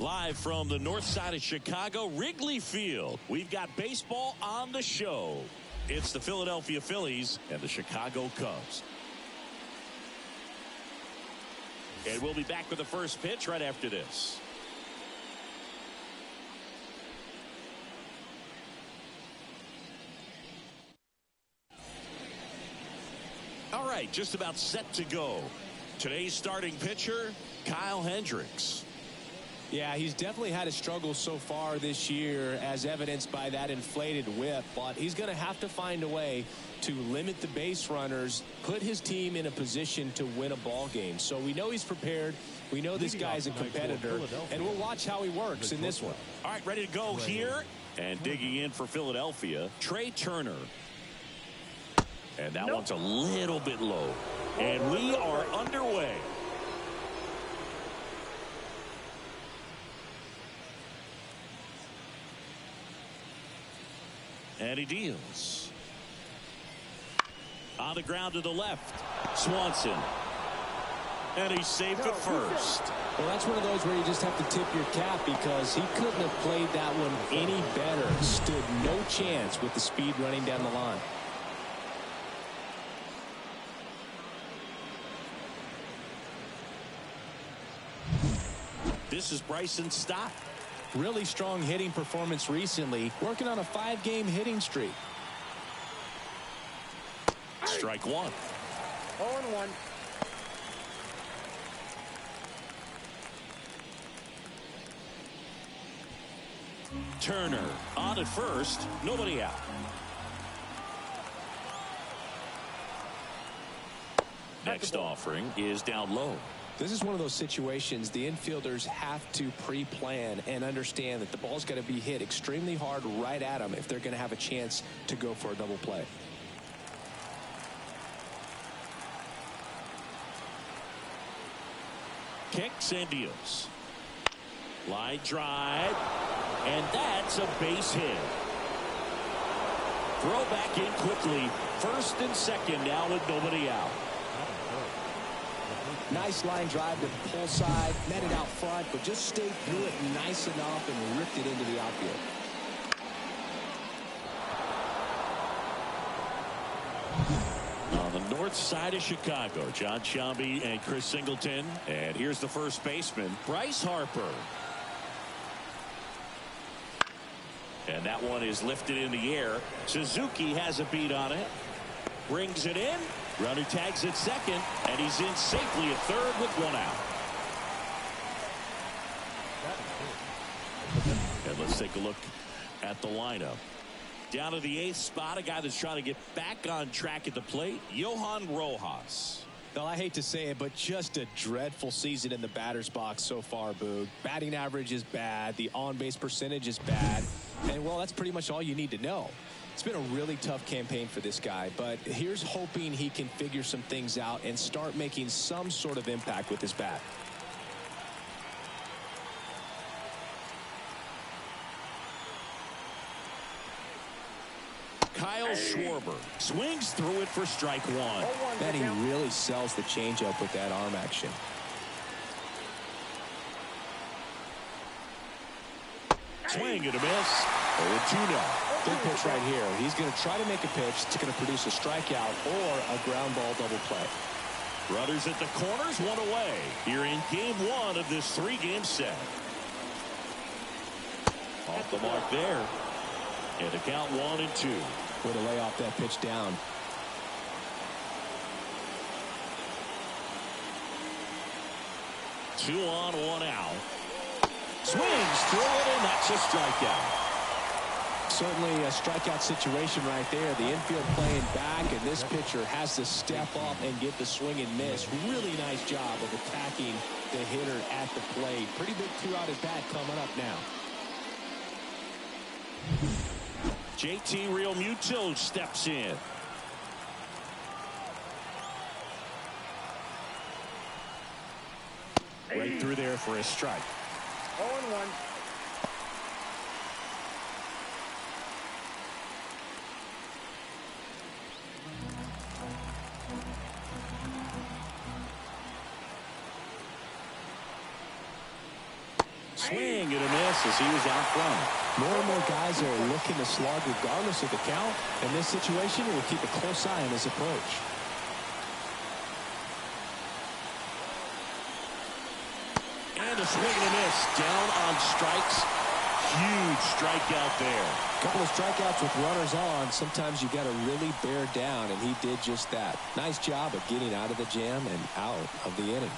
Live from the north side of Chicago, Wrigley Field. We've got baseball on the show. It's the Philadelphia Phillies and the Chicago Cubs. And we'll be back with the first pitch right after this. All right, just about set to go. Today's starting pitcher, Kyle Hendricks. Yeah, he's definitely had a struggle so far this year, as evidenced by that inflated whip. But he's going to have to find a way to limit the base runners, put his team in a position to win a ball game. So we know he's prepared. We know this guy's a competitor, and we'll watch how he works in this one. All right, ready to go here. And digging in for Philadelphia, Trey Turner. And that one's a little bit low. And we are underway. And he deals. On the ground to the left. Swanson. And he's safe at first. Well, that's one of those where you just have to tip your cap, because he couldn't have played that one any better. Stood no chance with the speed running down the line. This is Bryson Stott. Really strong hitting performance recently, working on a 5-game hitting streak. Strike one. 0-1. Turner on at first, nobody out. Next offering is down low. This is one of those situations the infielders have to pre-plan and understand that the ball's got to be hit extremely hard right at them if they're going to have a chance to go for a double play. Kicks and deals. Line drive. And that's a base hit. Throw back in quickly. First and second now with nobody out. Nice line drive to the pull side, met it out front, but just stayed through it nice enough and ripped it into the outfield. On the north side of Chicago, John Sciambi and Chris Singleton. And here's the first baseman, Bryce Harper. And that one is lifted in the air. Suzuki has a beat on it. Brings it in. Runner tags at second, and he's in safely at third with one out. And let's take a look at the lineup. Down to the 8th spot, a guy that's trying to get back on track at the plate, Johan Rojas. Well, I hate to say it, but just a dreadful season in the batter's box so far, Boog. Batting average is bad. The on-base percentage is bad. And, well, that's pretty much all you need to know. It's been a really tough campaign for this guy, but here's hoping he can figure some things out and start making some sort of impact with his bat. Kyle Schwarber swings through it for strike one. Man, he really sells the changeup with that arm action. Swing and a miss. 0-2 now. Big pitch right here. He's going to try to make a pitch that's going to produce a strikeout or a ground ball double play. Runners at the corners, one away. Here in game one of this 3-game set. Off the mark there. And the count 1-2. Way to lay off that pitch down. Two on, one out. Swings through it, and that's a strikeout. Certainly a strikeout situation right there. The infield playing back, and this pitcher has to step up and get the swing and miss. Really nice job of attacking the hitter at the plate. Pretty big 2-out at bat coming up now. JT Realmuto steps in. Right through there for a strike. 0-1. swing and a miss as he was out front. More and more guys are looking to slog regardless of the count. In this situation, we'll keep a close eye on his approach. And a swing and a miss. Down on strikes. Huge strikeout there. A couple of strikeouts with runners on. Sometimes you got to really bear down, and he did just that. Nice job of getting out of the jam and out of the inning.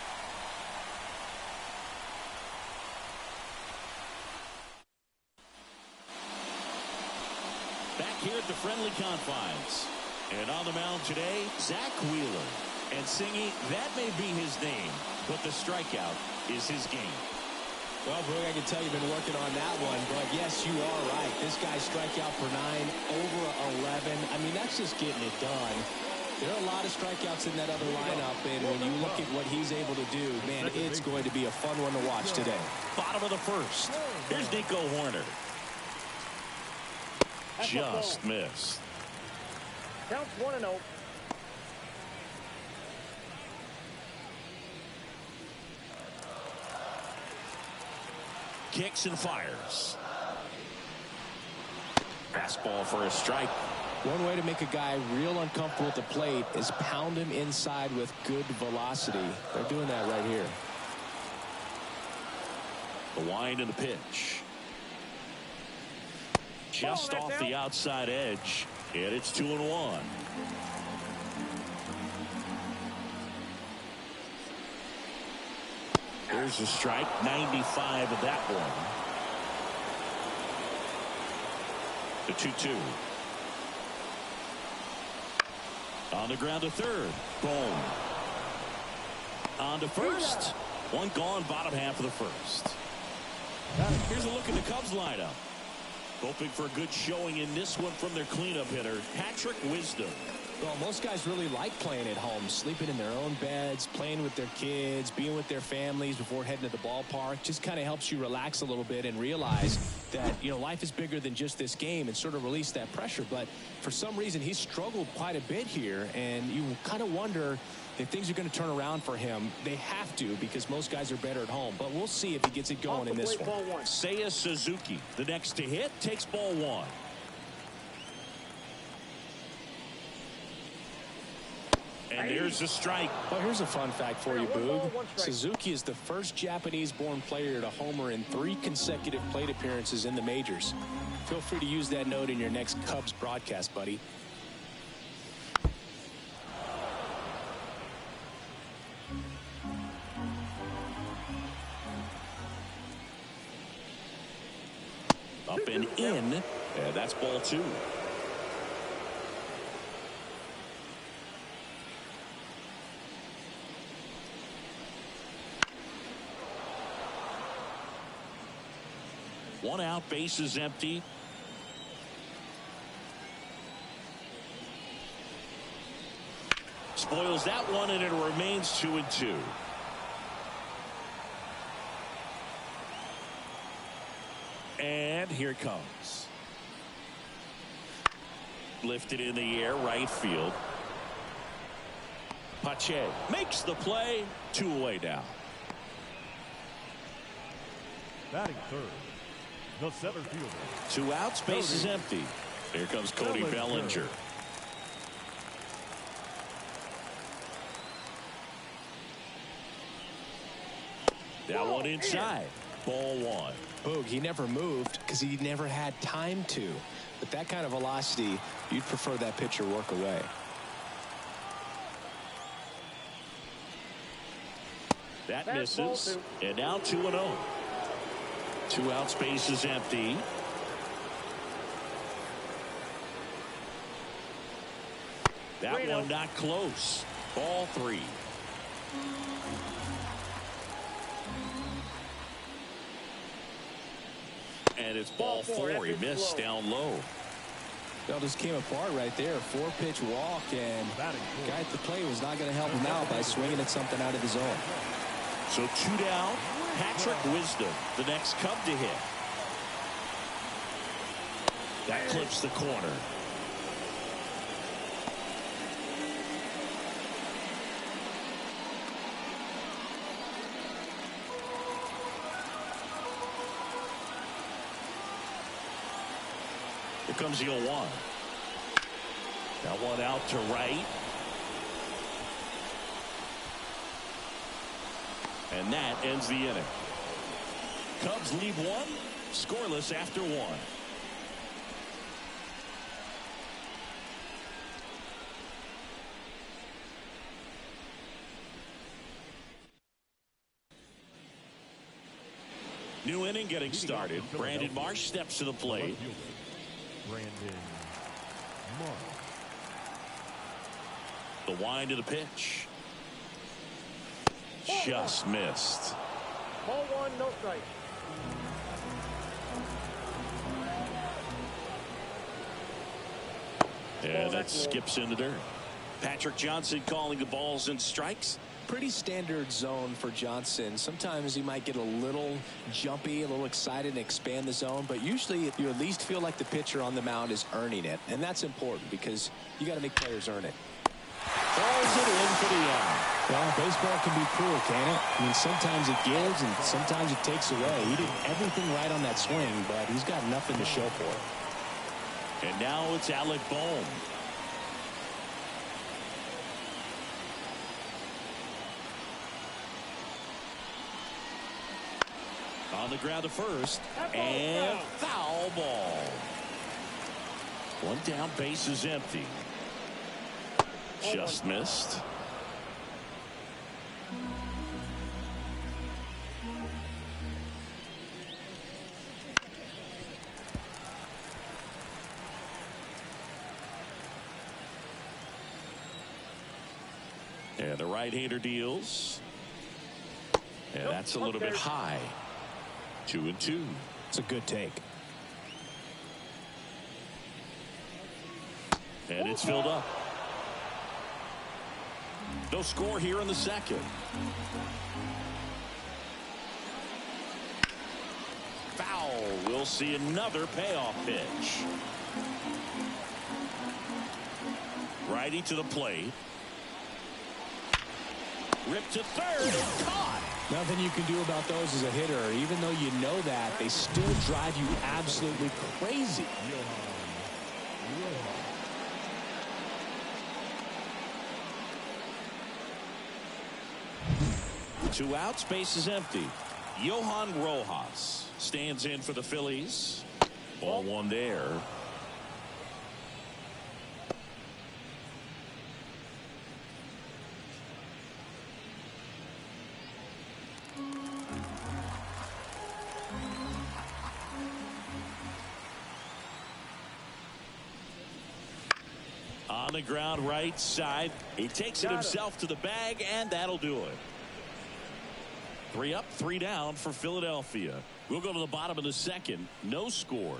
Back here at the friendly confines. And on the mound today, Zach Wheeler. And singing, that may be his name, but the strikeout is his game. Well, Brooke, I can tell you've been working on that one, but yes, you are right. This guy strike out per 9, over 11. I mean, that's just getting it done. There are a lot of strikeouts in that other lineup, and when you look at what he's able to do, man, it's going to be a fun one to watch today. Bottom of the first. Here's Nico Horner. Just missed. Counts 1-0. Kicks and fires. Fastball for a strike. One way to make a guy real uncomfortable at the plate is pound him inside with good velocity. They're doing that right here. The wind and the pitch. Just off the outside edge. And it's 2-1. There's a strike. 95 of that one. The 2-2. On the ground to third. Boom. On to first. One gone, bottom half of the first. Here's a look at the Cubs lineup. Hoping for a good showing in this one from their cleanup hitter, Patrick Wisdom. Well, most guys really like playing at home, sleeping in their own beds, playing with their kids, being with their families before heading to the ballpark. Just kind of helps you relax a little bit and realize that, you know, life is bigger than just this game and sort of release that pressure. But for some reason, he's struggled quite a bit here, and you kind of wonder if things are going to turn around for him. They have to, because most guys are better at home. But we'll see if he gets it going in this one. Seiya Suzuki, the next to hit, takes ball one. And there's a strike. Well, here's a fun fact for you, Boog. Suzuki is the first Japanese-born player to homer in 3 consecutive plate appearances in the majors. Feel free to use that note in your next Cubs broadcast, buddy. Up and in. And that's ball 2. One out, base is empty. Spoils that one, and it remains 2-2. And here it comes. Lifted in the air, right field. Pache makes the play. 2 away now. Batting third, the center fielder. 2 outs, base is empty. Here comes Cody Bellinger. That one inside. Ball 1. Boog, he never moved because he never had time to. But that kind of velocity, you'd prefer that pitcher work away. That misses. And now 2-0. 2 outs, base is empty. That one not close. Ball 3. And it's ball 4. He missed down low. Well, just came apart right there. 4-pitch walk, and guy at the plate was not going to help him out by swinging at something out of the zone. So 2 down. Patrick Wisdom, the next Cub to hit. That clips the corner. Here comes the 0-1. That one out to right. And that ends the inning. Cubs leave one, scoreless after one. New inning getting started. Brandon Marsh steps to the plate. Brandon Marsh. The wind of the pitch. Just missed. Ball one, no strike. And that skips into dirt. Patrick Johnson calling the balls and strikes. Pretty standard zone for Johnson. Sometimes he might get a little jumpy, a little excited and expand the zone, but usually you at least feel like the pitcher on the mound is earning it, and that's important because you got to make players earn it. Throws it in for the out. Well, baseball can be cruel, can it? I mean, sometimes it gives and sometimes it takes away. He did everything right on that swing, but he's got nothing to show for it. And now it's Alec Bohm. On the ground to first, and foul ball. One down, base is empty. Just missed. And the right-hander deals. And that's a little bit high. 2-2. It's a good take. And it's filled up. No score here in the second. Foul. We'll see another payoff pitch. Righty to the plate. Ripped to third and caught. Nothing you can do about those as a hitter. Even though you know that, they still drive you absolutely crazy. Two outs, base is empty. Johan Rojas stands in for the Phillies. Ball one there. On the ground right side. He takes it himself to the bag, and that'll do it. 3 up, 3 down for Philadelphia. We'll go to the bottom of the second. No score.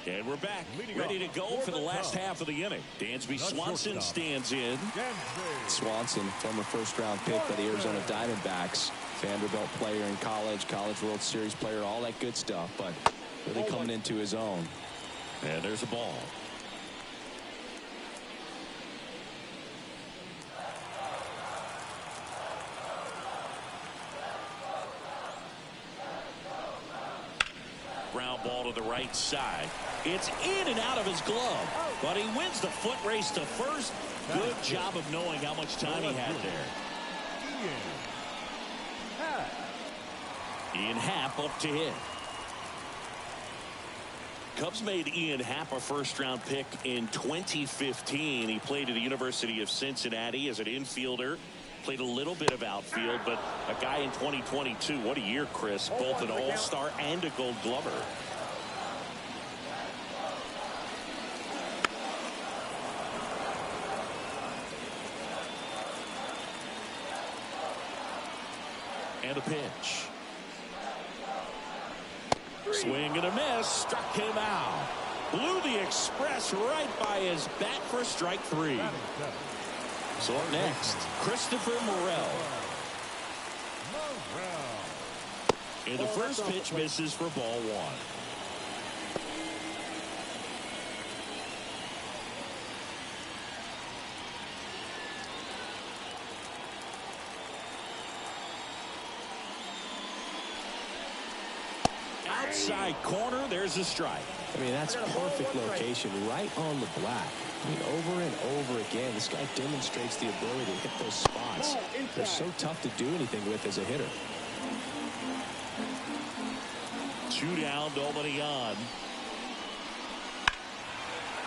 And we're back, ready to go for the last half of the inning. Dansby Swanson stands in. Swanson, former first-round pick by the Arizona Diamondbacks. Vanderbilt player in college, College World Series player, all that good stuff, but really coming into his own. And there's a ball. Ground ball to the right side. It's in and out of his glove, but he wins the foot race to first. Good job of knowing how much time he had there. Ian Happ up to hit. Cubs made Ian Happ a first-round pick in 2015. He played at the University of Cincinnati as an infielder. Played a little bit of outfield, but a guy in 2022. What a year, Chris. Both an all-star and a gold glover. And a pitch. Swing and a miss. Struck him out. Blew the express right by his bat for strike 3. So up next, Christopher Morel. And the first pitch misses for ball 1. outside corner. There's a strike. I mean, that's perfect location right on the black. I mean, over and over again, this guy demonstrates the ability to hit those spots. They're so tough to do anything with as a hitter. 2 down, nobody on.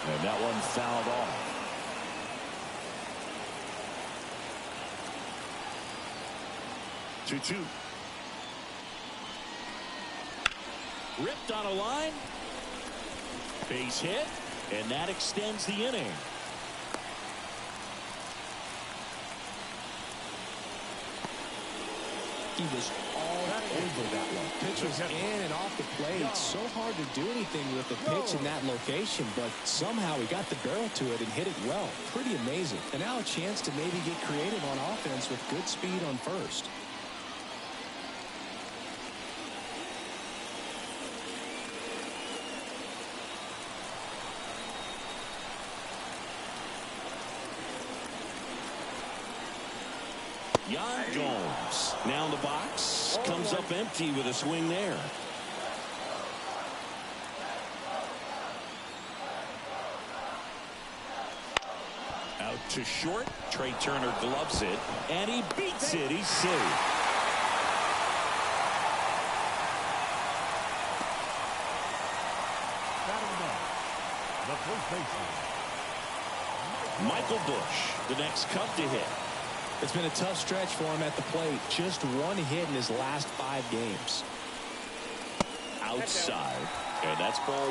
And that one fouled off. 2-2. Ripped on a line. Base hit. And that extends the inning. He was all over that one. Pitch was in and off the plate. It's so hard to do anything with the pitch in that location, but somehow he got the barrel to it and hit it well. Pretty amazing. And now a chance to maybe get creative on offense with good speed on first. Yan Gomes now in the box, comes up empty with a swing there. Out to short. Trey Turner gloves it, and he beats it. He's safe. The first baseman, Michael Bush, the next Cub to hit. It's been a tough stretch for him at the plate. Just one hit in his last 5 games. Outside, and that's ball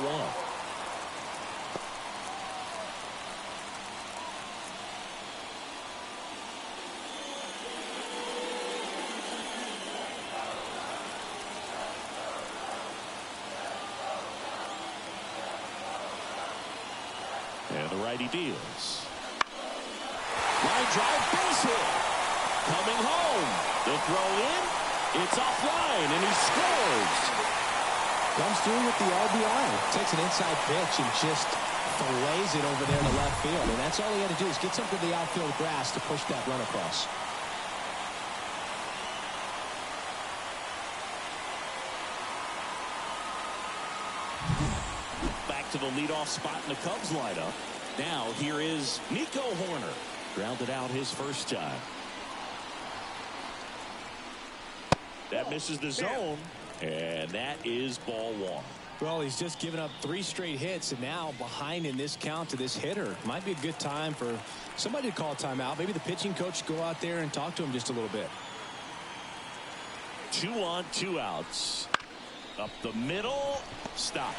1. And the righty deals. Line drive, base hit. Coming home. The throw in. It's offline, and he scores. Comes through with the RBI. Takes an inside pitch and just fillets it over there in the left field. And that's all he had to do is get something to the outfield grass to push that run across. Back to the leadoff spot in the Cubs lineup. Now here is Nico Horner. Grounded out his first time. That misses the zone, and that is ball 1. Well, he's just given up 3 straight hits, and now behind in this count to this hitter. Might be a good time for somebody to call a timeout. Maybe the pitching coach go out there and talk to him just a little bit. 2 on, 2 outs. Up the middle. Stop.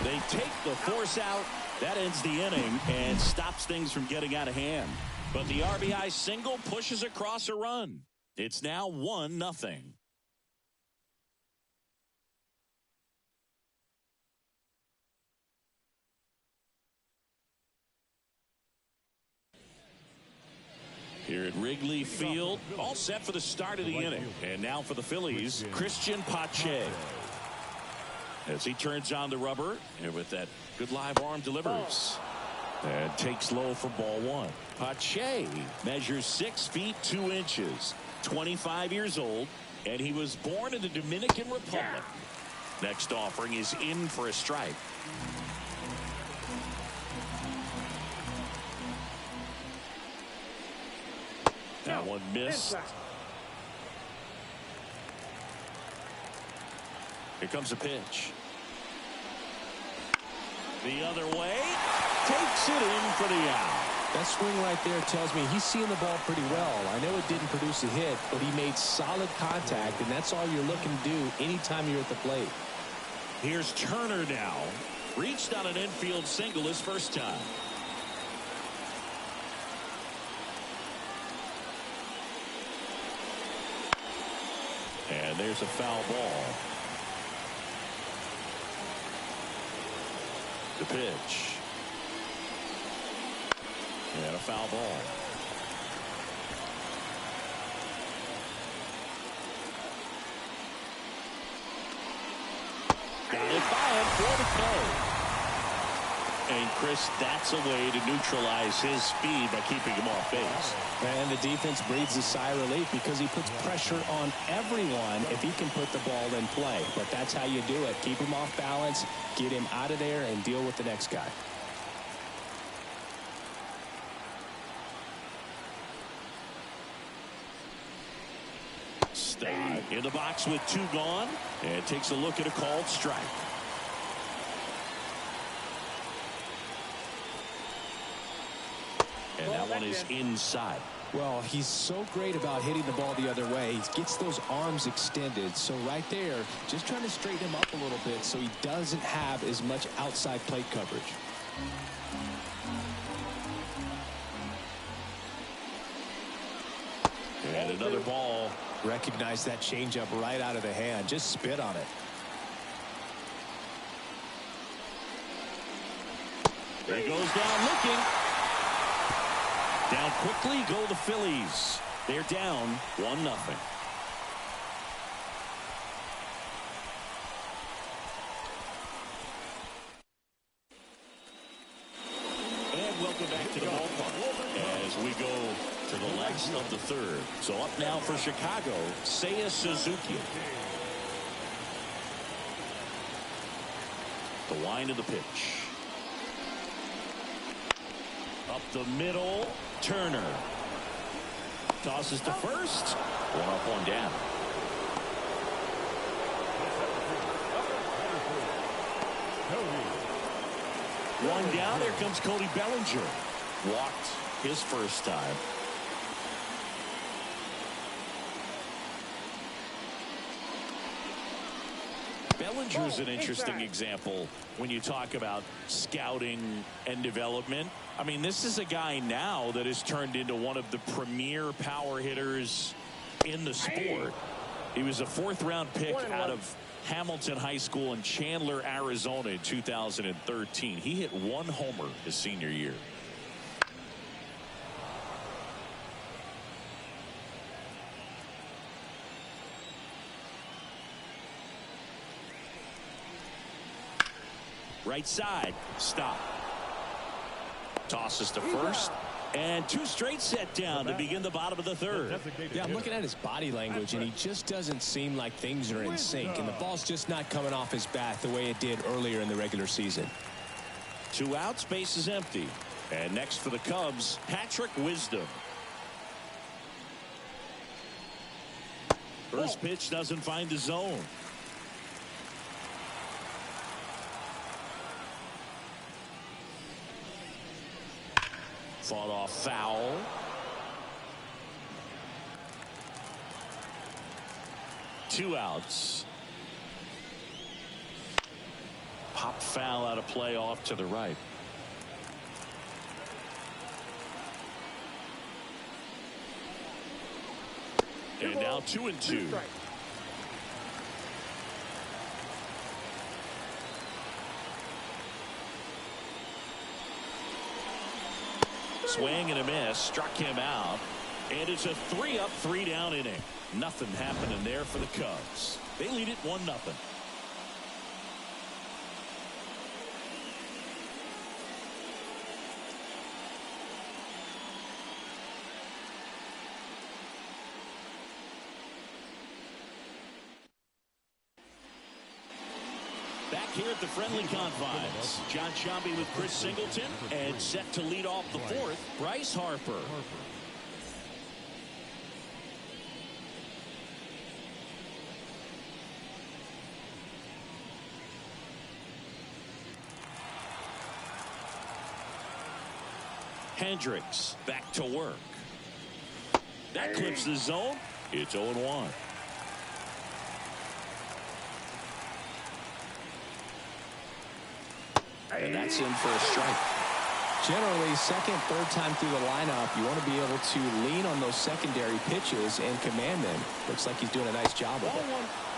They take the force out. That ends the inning and stops things from getting out of hand. But the RBI single pushes across a run. It's now 1-0. Here at Wrigley Field, all set for the start of the inning. And now for the Phillies, Christian Pache. As he turns on the rubber, and with that good live arm delivers. And takes low for ball 1. Pache measures 6 feet 2 inches, 25 years old, and he was born in the Dominican Republic. Next offering is in for a strike. That one missed. Here comes a pitch. The other way. Takes it in for the out. That swing right there tells me he's seeing the ball pretty well. I know it didn't produce a hit, but he made solid contact, and that's all you're looking to do anytime you're at the plate. Here's Turner now. Reached on an infield single his first time. And there's a foul ball. The pitch. And a foul ball. Got it by him for the K. And, Chris, that's a way to neutralize his speed by keeping him off base. And the defense breathes a sigh of relief because he puts pressure on everyone if he can put the ball in play. But that's how you do it. Keep him off balance, get him out of there, and deal with the next guy. Stott in the box with 2 gone, and takes a look at a called strike. And that one is inside. Well, he's so great about hitting the ball the other way. He gets those arms extended. So right there, just trying to straighten him up a little bit so he doesn't have as much outside plate coverage. And another ball. Recognize that changeup right out of the hand. Just spit on it. There goes down looking. Down quickly go the Phillies. They're down 1-0. And welcome back to the ballpark as we go to the last of the third. So up now for Chicago, Seiya Suzuki. The wind of the pitch. Up the middle, Turner. Tosses to first. 1 up, 1 down. One down. There comes Cody Bellinger. Walked his first time. Bellinger's an interesting example when you talk about scouting and development. I mean, this is a guy now that has turned into one of the premier power hitters in the sport. He was a 4th-round pick out of Hamilton High School in Chandler, Arizona in 2013. He hit 1 homer his senior year. Right side, stop. Tosses to first, and 2 straight set down to begin the bottom of the third. Yeah, I'm looking at his body language, and he just doesn't seem like things are in sync, and the ball's just not coming off his bat the way it did earlier in the regular season. 2 outs, base is empty. And next for the Cubs, Patrick Wisdom. First pitch doesn't find the zone. Fought off foul. Two outs. Pop foul out of play off to the right. And now 2-2. Swing and a miss, struck him out, and it's a 3-up, 3-down inning. Nothing happening there for the Cubs. They lead it 1-0. Back here at the friendly confines, John Sciambi with Chris Singleton, and set to lead off the fourth, Bryce Harper. Hendricks back to work. That clips the zone. It's 0-1. And that's in for a strike. Generally, second, third time through the lineup, you want to be able to lean on those secondary pitches and command them. Looks like he's doing a nice job of it.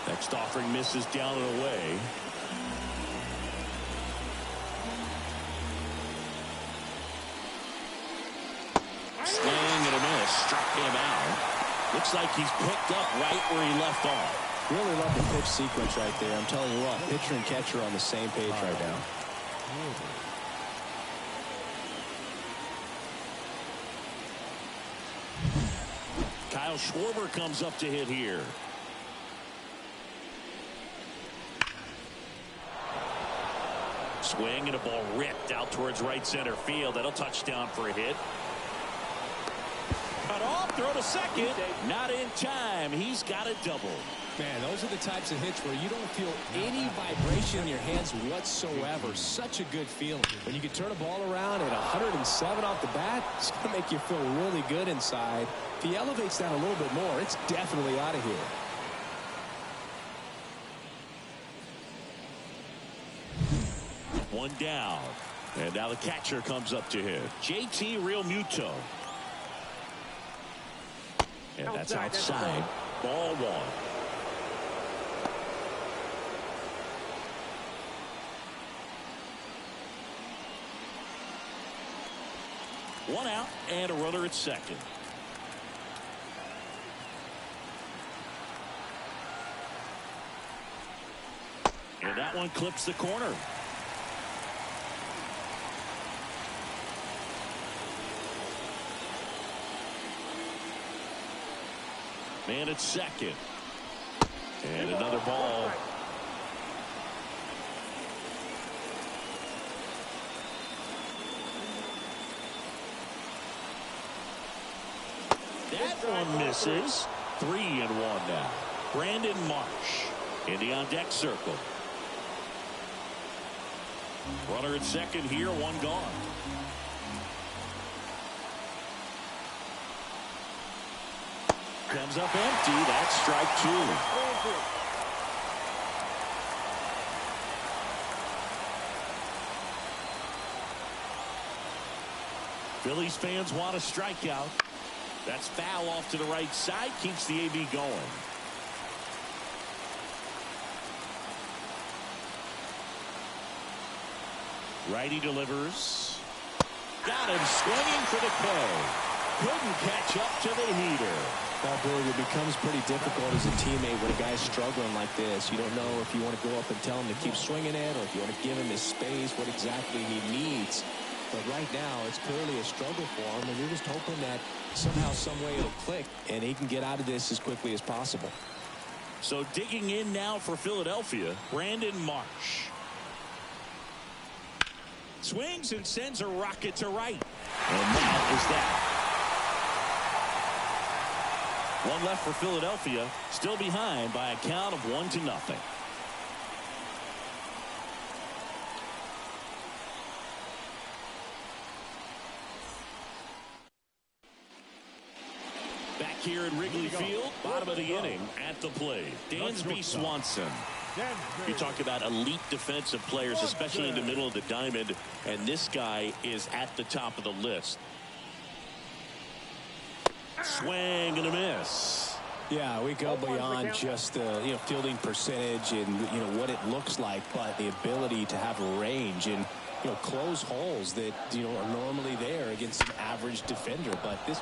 Next offering misses down and away. Swing and a miss. Struck him out. Looks like he's picked up right where he left off. Really love the pitch sequence right there. I'm telling you what, pitcher and catcher are on the same page right now. Kyle Schwarber comes up to hit here. Swing and a ball ripped out towards right center field. That'll touchdown for a hit. Cut off, throw to second. Not in time. He's got a double. Man, those are the types of hits where you don't feel any vibration in your hands whatsoever. Such a good feeling. When you can turn a ball around at 107 off the bat, it's going to make you feel really good inside. If he elevates that a little bit more, it's definitely out of here. One down. And now the catcher comes up to hit. JT Realmuto. And that's outside. Ball one. One out and a runner at second. And that one clips the corner. Man at second. And another ball. That one misses. 3-1 now. Brandon Marsh in the on deck circle. Runner at second here, one gone. Comes up empty. That's strike two. Phillies fans want a strikeout. That's foul off to the right side. Keeps the AB going. Righty delivers. Got him swinging for the K. Couldn't catch up to the heater. Well, Boog, it becomes pretty difficult as a teammate when a guy's struggling like this. You don't know if you want to go up and tell him to keep swinging it or if you want to give him his space, what exactly he needs. But right now, it's clearly a struggle for him, and you're just hoping that somehow, some way it'll click, and he can get out of this as quickly as possible. So digging in now for Philadelphia, Brandon Marsh. Swings and sends a rocket to right. And that is that. One left for Philadelphia, still behind by a count of 1-0. Back here at Wrigley Field, bottom of the inning, at the plate, Dansby Swanson. You talk about elite defensive players, especially in the middle of the diamond, and this guy is at the top of the list. Swing and a miss. Yeah, we go beyond just the fielding percentage and what it looks like, but the ability to have range and close holes that are normally there against an average defender. But this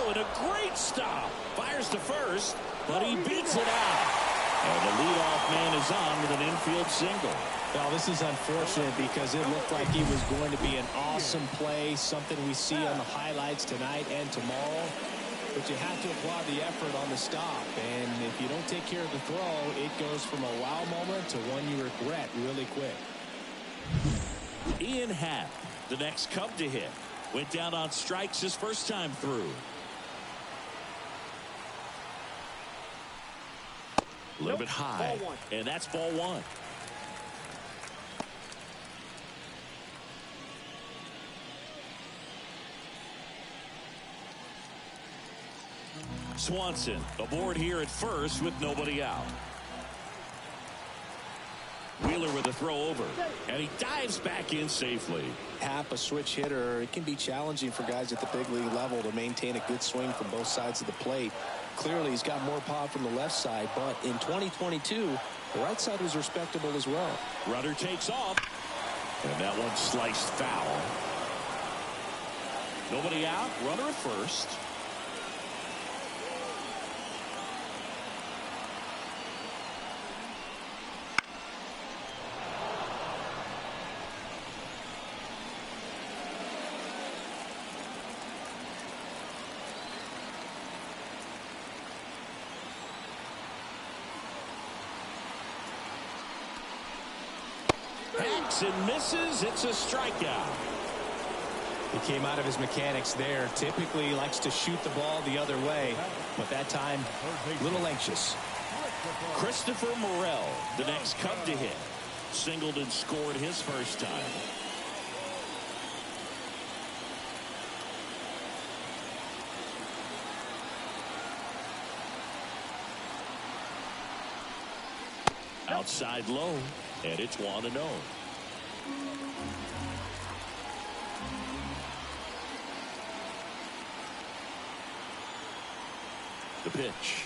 and a great stop. Fires to first, but he beats it out. And the leadoff man is on with an infield single. Well, this is unfortunate because it looked like he was going to be an awesome play, something we see on the highlights tonight and tomorrow. But you have to applaud the effort on the stop. And if you don't take care of the throw, it goes from a wow moment to one you regret really quick. Ian Happ, the next Cub to hit. Went down on strikes his first time through. A little bit high. And that's ball one. Swanson aboard here at first with nobody out. Wheeler with a throw over, and he dives back in safely. Happ, a switch hitter, it can be challenging for guys at the big league level to maintain a good swing from both sides of the plate. Clearly, he's got more pop from the left side, but in 2022, the right side was respectable as well. Runner takes off, and that one sliced foul. Nobody out, runner at first. Swings and misses. It's a strikeout. He came out of his mechanics there. Typically likes to shoot the ball the other way, but that time a little anxious. Christopher Morel, the next Cub to hit. Singled and scored his first time. Outside low, and it's 1-0. The pitch.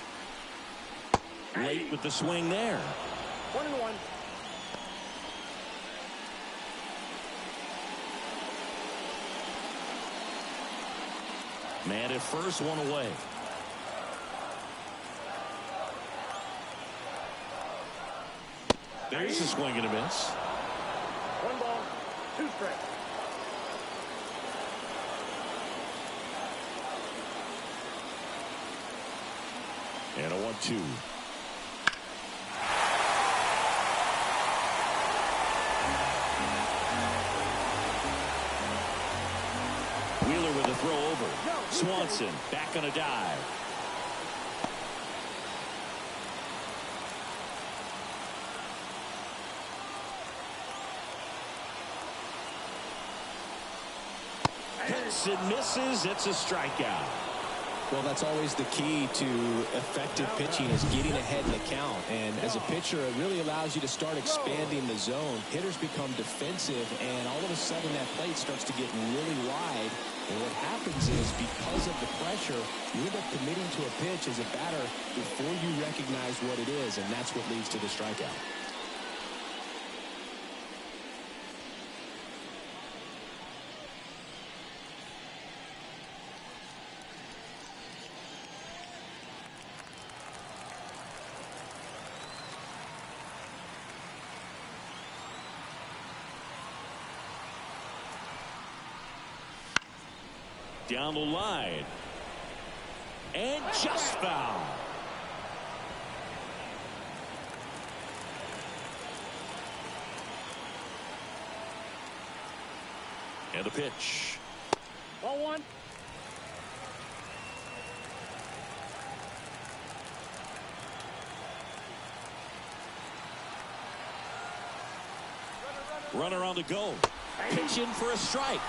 Late with the swing there. 1-1. Man at first, one away. There's a swing and a miss. 1 ball, 2 strikes. And a 1-2. Wheeler with a throw over. Swanson back on a dive. Hits and misses. It's a strikeout. Well, that's always the key to effective pitching, is getting ahead in the count. And as a pitcher, it really allows you to start expanding the zone. Hitters become defensive, and all of a sudden that plate starts to get really wide. And what happens is, because of the pressure, you end up committing to a pitch as a batter before you recognize what it is, and that's what leads to the strikeout. Down the line. And just foul. And the pitch. Ball 1. Runner on the go. Pitch in for a strike.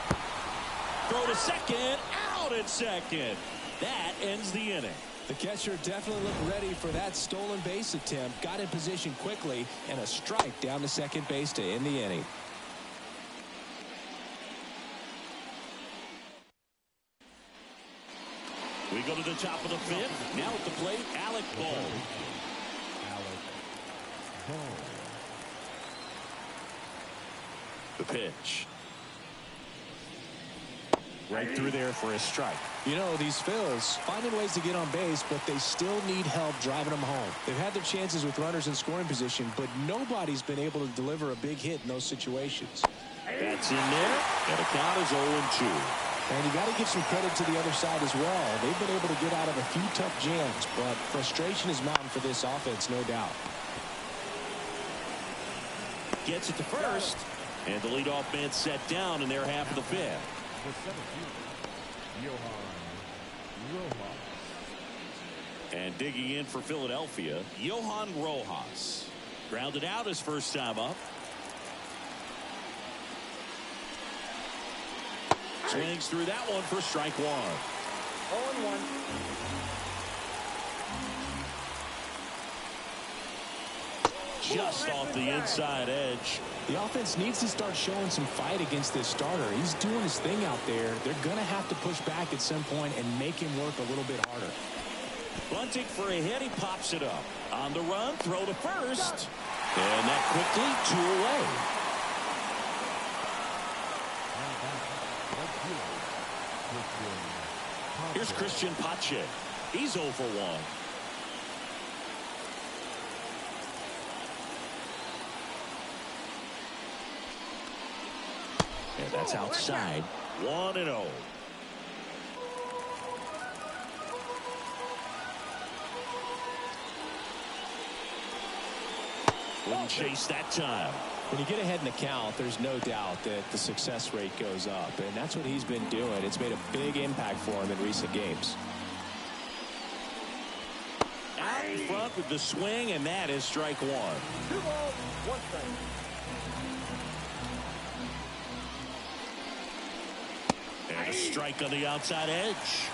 Throw to second. Out at second. That ends the inning. The catcher definitely looked ready for that stolen base attempt. Got in position quickly, and a strike down to second base to end the inning. We go to the top of the 5th. Now at the plate, Alec Bohm. The pitch. Right through there for a strike. You know, these Phils finding ways to get on base, but they still need help driving them home. They've had their chances with runners in scoring position, but nobody's been able to deliver a big hit in those situations. That's in there, and the count is 0-2. And you got to give some credit to the other side as well. They've been able to get out of a few tough jams, but frustration is mounting for this offense, no doubt. Gets it to first, and the leadoff man set down in their half of the 5th. The 7th, Johan Rojas. And digging in for Philadelphia, Johan Rojas. Grounded out his first time up. Swings through that one for strike 1. 0-1. Just off the inside edge. The offense needs to start showing some fight against this starter. He's doing his thing out there. They're going to have to push back at some point and make him work a little bit harder. Bunting for a hit. He pops it up. On the run, throw to first. And that quickly 2 away. Here's Christian Pache. He's 0 for 1. And that's outside. 1-0. Wouldn't chase that time. When you get ahead in the count, there's no doubt that the success rate goes up, and that's what he's been doing. It's made a big impact for him in recent games. Out in front with the swing, and that is strike one. 2 balls, 1 strike. And a strike on the outside edge.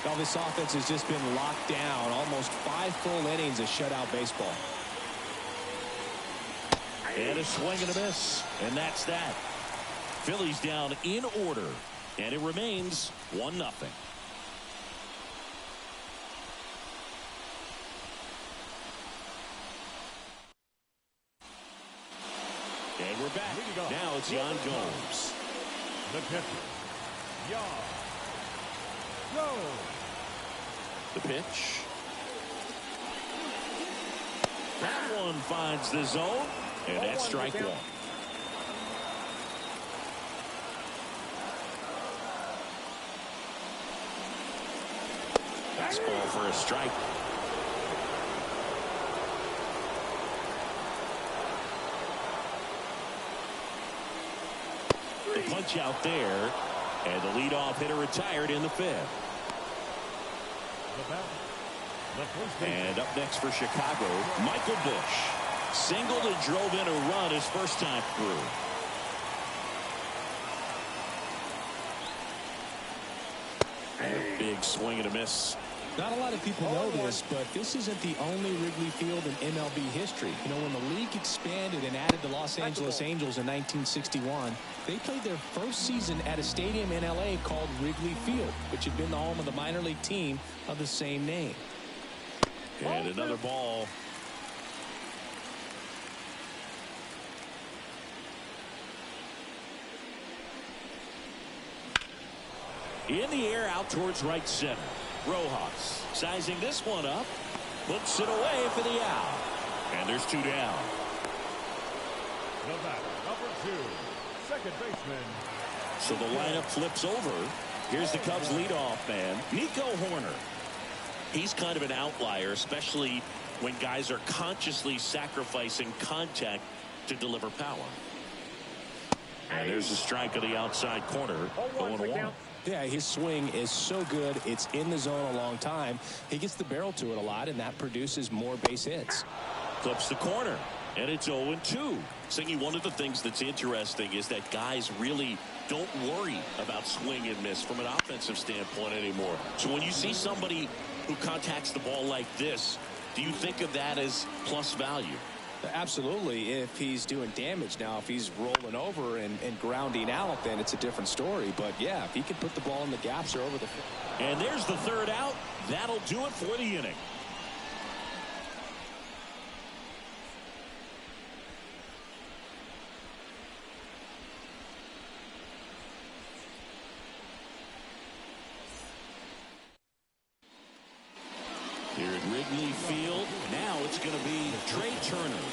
Well, this offense has just been locked down. Almost 5 full innings of shutout baseball. And a swing and a miss. And that's that. Phillies down in order. And it remains 1-0. And we're back. Now it's Yan Gomes. The catcher, Yan Gomes. The pitch. That one finds the zone. And that's strike one. Fastball for a strike. The punch out there. And the leadoff hitter retired in the 5th. And up next for Chicago, Michael Busch. Singled and drove in a run his first time through. And a big swing and a miss. Not a lot of people know this, but this isn't the only Wrigley Field in MLB history. You know, when the league expanded and added the Los Angeles Angels in 1961, they played their first season at a stadium in L.A. called Wrigley Field, which had been the home of the minor league team of the same name. And another ball. In the air out towards right center. Rojas sizing this one up. Puts it away for the out. And there's 2 down. The batter, number 2, second baseman. So the lineup flips over. Here's the Cubs leadoff man, Nico Horner. He's kind of an outlier, especially when guys are consciously sacrificing contact to deliver power. And there's a strike on the outside corner. 0-1. Yeah, his swing is so good. It's in the zone a long time. He gets the barrel to it a lot, and that produces more base hits. Flips the corner, and it's 0-2. Singy, one of the things that's interesting is that guys really don't worry about swing and miss from an offensive standpoint anymore. So when you see somebody who contacts the ball like this, do you think of that as plus value? Absolutely, if he's doing damage. Now, if he's rolling over and grounding out, then it's a different story. But, yeah, if he can put the ball in the gaps or over the... And there's the 3rd out. That'll do it for the inning. Here at Wrigley Field, now it's going to be Trey Turner.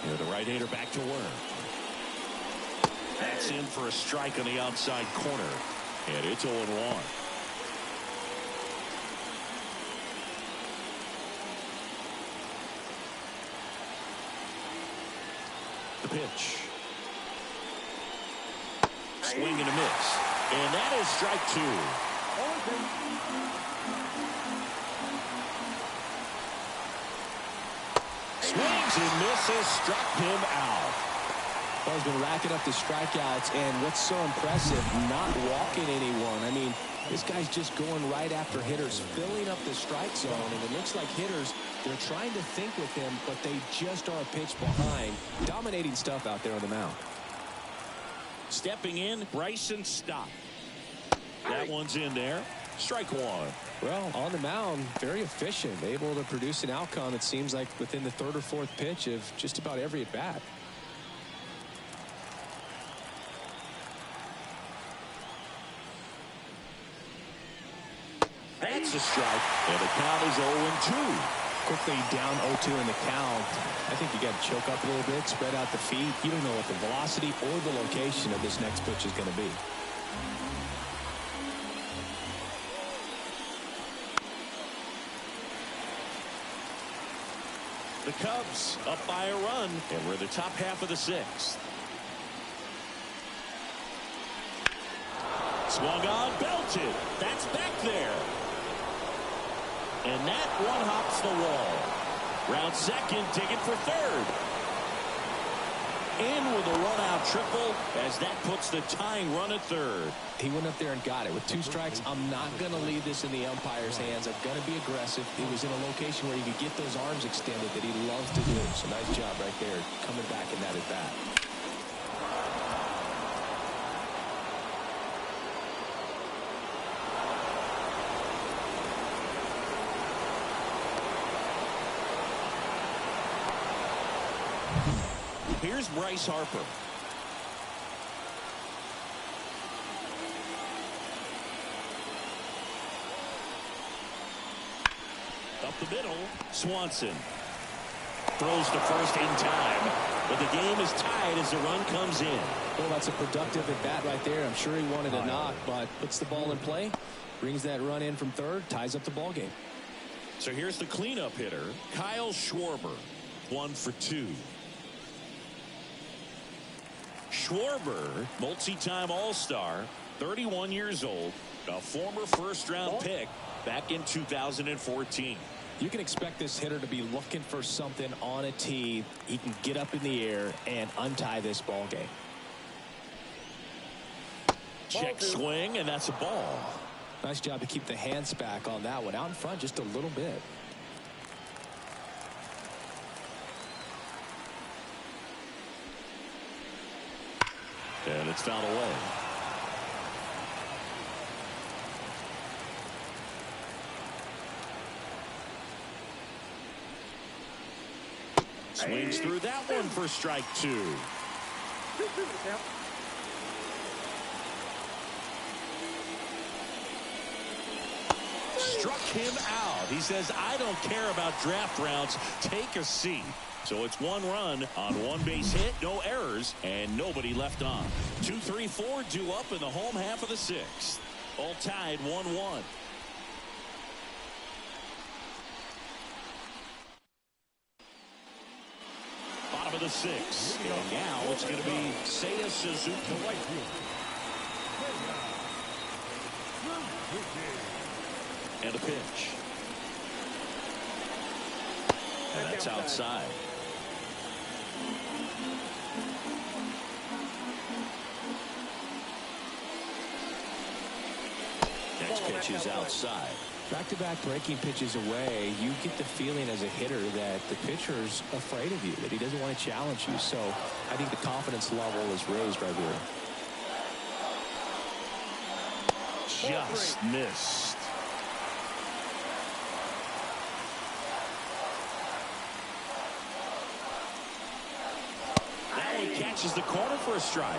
Here, the right-hander back to work. That's in for a strike on the outside corner. And it's 0-1. The pitch. Swing and a miss. And that is strike 2. Swings and misses, struck him out. Well, he's been racking up the strikeouts, and what's so impressive, not walking anyone. I mean, this guy's just going right after hitters, filling up the strike zone, and it looks like hitters, they're trying to think with him, but they just are a pitch behind. Dominating stuff out there on the mound. Stepping in, Bryson Stott. That one's in there. Strike 1. Well, on the mound, very efficient, able to produce an outcome, it seems like, within the 3rd or 4th pitch of just about every at-bat. That's a strike, and the count is 0-2. Quickly down 0-2 in the count. I think you got to choke up a little bit, spread out the feet. You don't know what the velocity or the location of this next pitch is going to be. The Cubs up by a run, and we're in the top half of the sixth. Swung on, belted. That's back there. And that one hops the wall. Round second, digging for third. In with a run-out triple as that puts the tying run at third. He went up there and got it. With 2 strikes, I'm not going to leave this in the umpire's hands. I'm going to be aggressive. He was in a location where he could get those arms extended that he loves to do. So nice job right there, coming back in that at bat. Here's Bryce Harper. Up the middle, Swanson throws to first in time, but the game is tied as the run comes in. Well, that's a productive at bat right there. I'm sure he wanted a knock, but puts the ball in play, brings that run in from third, ties up the ball game. So here's the cleanup hitter, Kyle Schwarber, 1 for 2. Schwarber, multi-time All-Star, 31 years old, a former first-round pick back in 2014. You can expect this hitter to be looking for something on a tee. He can get up in the air and untie this ball game. Check swing, and that's a ball. Nice job to keep the hands back on that one. Out in front just a little bit. And it's fouled away. Swings through that one for strike 2. Struck him out. He says, I don't care about draft rounds. Take a seat. So it's 1 run on 1 base hit, no errors, and nobody left on. 2, 3, 4 due up in the home half of the 6th. All tied 1-1. Bottom of the 6th. And now it's going to be Seiya Suzuki. And a pitch. And that's outside. Next pitch is outside. Back-to-back breaking pitches away, you get the feeling as a hitter that the pitcher's afraid of you, that he doesn't want to challenge you. So I think the confidence level is raised right here. Just missed. Now he catches the corner for a strike.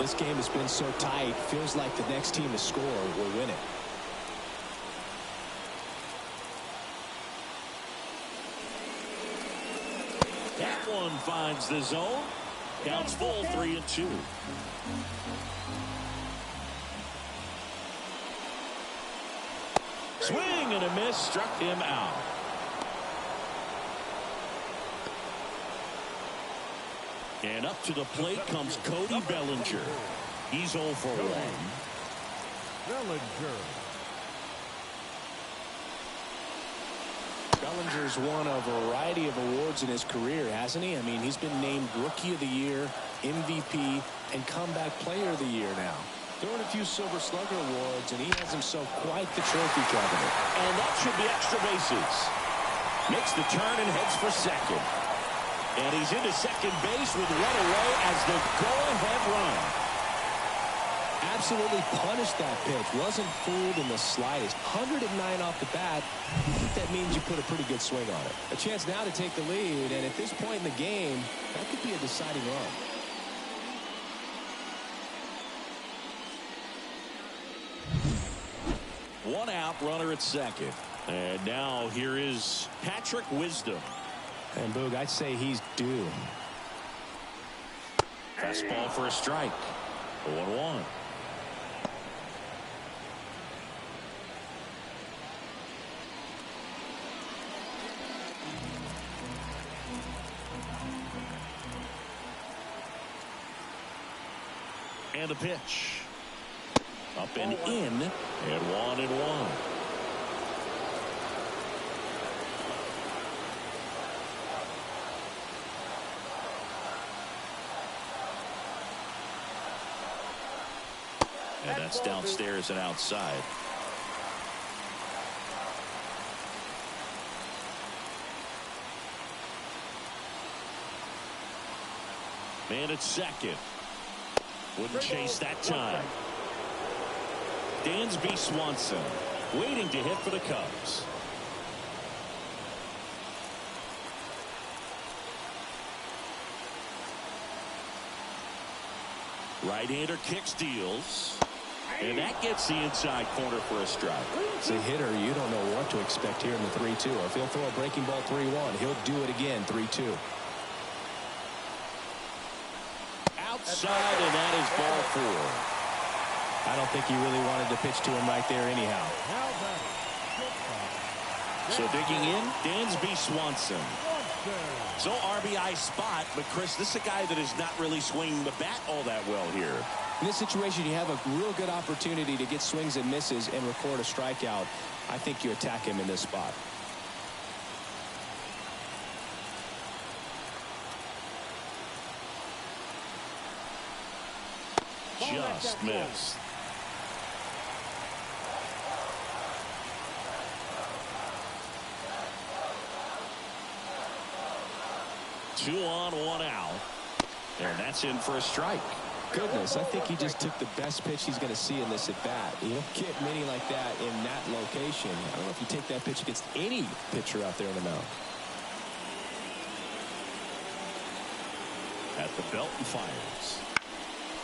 This game has been so tight, feels like the next team to score will win it. That one finds the zone. Counts full, 3-2. Swing and a miss, struck him out. And up to the plate comes Cody Bellinger. He's 0 for 1. Bellinger. Bellinger's won a variety of awards in his career, hasn't he? I mean, he's been named Rookie of the Year, MVP, and Comeback Player of the Year now. Throwing a few Silver Slugger awards, and he has himself quite the trophy cabinet. And that should be extra bases. Makes the turn and heads for second. And he's into second base with one away as the go-ahead run. Absolutely punished that pitch. Wasn't fooled in the slightest. 109 off the bat. I think that means you put a pretty good swing on it. A chance now to take the lead, and at this point in the game, that could be a deciding run. One out, runner at second. And now here is Patrick Wisdom. And Boog, I'd say he's due. Fastball for a strike. 1-1. And the pitch. Up and in. And 1-1. And that's downstairs and outside. Man at second. Wouldn't chase that time. Dansby Swanson waiting to hit for the Cubs. Right-hander kicks, deals. And that gets the inside corner for a strike. As a hitter, you don't know what to expect here in the 3-2. If he'll throw a breaking ball 3-1, he'll do it again 3-2. Outside, and that is ball 4. I don't think he really wanted to pitch to him right there anyhow. So digging in, Dansby Swanson. So RBI spot, but Chris, this is a guy that is not really swinging the bat all that well here. In this situation, you have a real good opportunity to get swings and misses and record a strikeout. I think you attack him in this spot. Just missed. Two on, one out. And that's in for a strike. Goodness, I think he just took the best pitch he's going to see in this at bat. You don't get many like that in that location. I don't know if you take that pitch against any pitcher out there in the mound. At the belt and fires.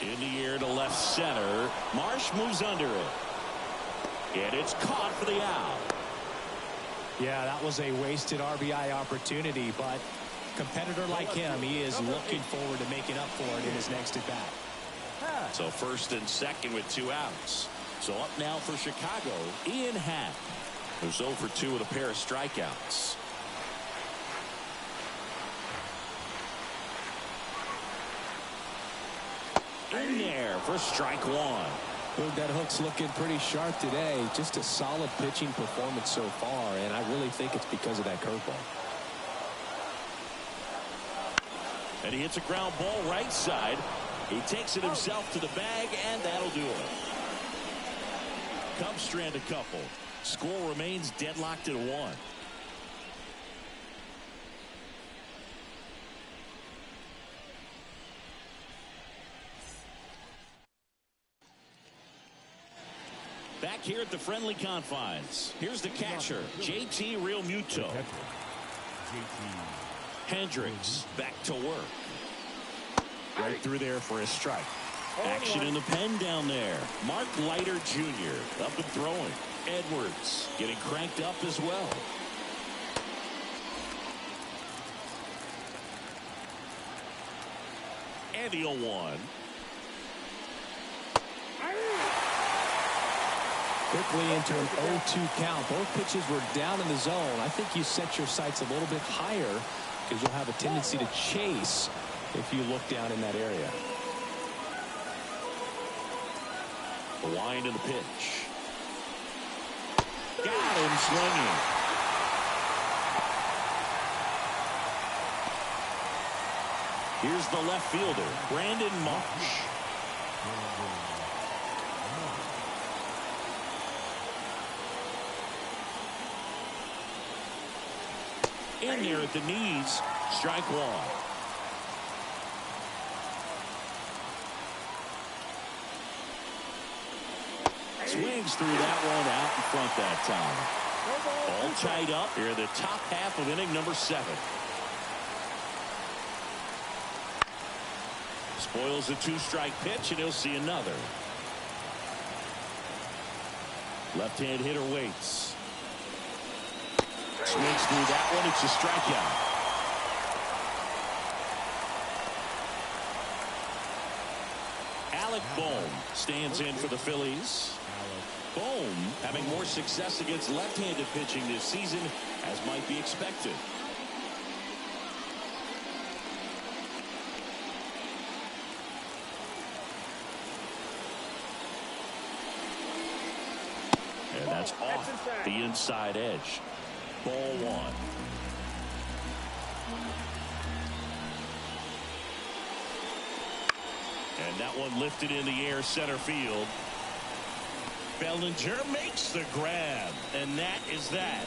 In the air to left center. Marsh moves under it. And it's caught for the out. Yeah, that was a wasted RBI opportunity, but competitor like him, he is looking forward to making up for it in his next at bat. So first and second with 2 outs. So up now for Chicago, Ian Happ, who's 0 for 2 with a pair of strikeouts. In there for strike 1. Look, that hook's looking pretty sharp today. Just a solid pitching performance so far, and I really think it's because of that curveball. And he hits a ground ball right side. He takes it himself to the bag, and that'll do it. Cubs strand a couple. Score remains deadlocked at 1. Back here at the friendly confines. Here's the catcher, JT Realmuto. Hendricks back to work. Right through there for a strike. Action in the pen down there. Mark Leiter Jr. up and throwing. Edwards getting cranked up as well. And the 0-1. Quickly into an 0-2 count. Both pitches were down in the zone. I think you set your sights a little bit higher because you'll have a tendency to chase if you look down in that area. The wind and the pitch. Got him swinging. Here's the left fielder, Brandon Marsh. In there at the knees, strike 1. Swings through that one out in front that time. All tied up here in the top half of inning number 7. Spoils a 2-strike pitch, and he'll see another. Left-hand hitter waits. Swings through that one. It's a strikeout. Alec Bohm stands in for the Phillies. Bohm having more success against left-handed pitching this season, as might be expected. That's off the inside edge. Ball one. And that one lifted in the air center field. Bellinger makes the grab, and that is that.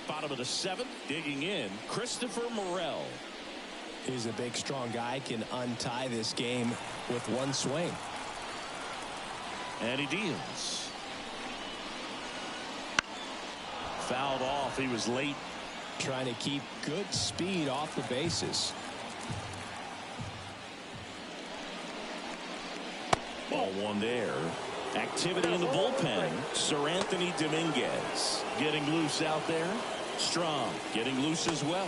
Bottom of the seventh, digging in, Christopher Morel. He's a big, strong guy, can untie this game with one swing. And he deals. Fouled off. He was late. Trying to keep good speed off the bases. Ball one there. Activity in the bullpen. Sir Anthony Dominguez getting loose out there. Strong getting loose as well.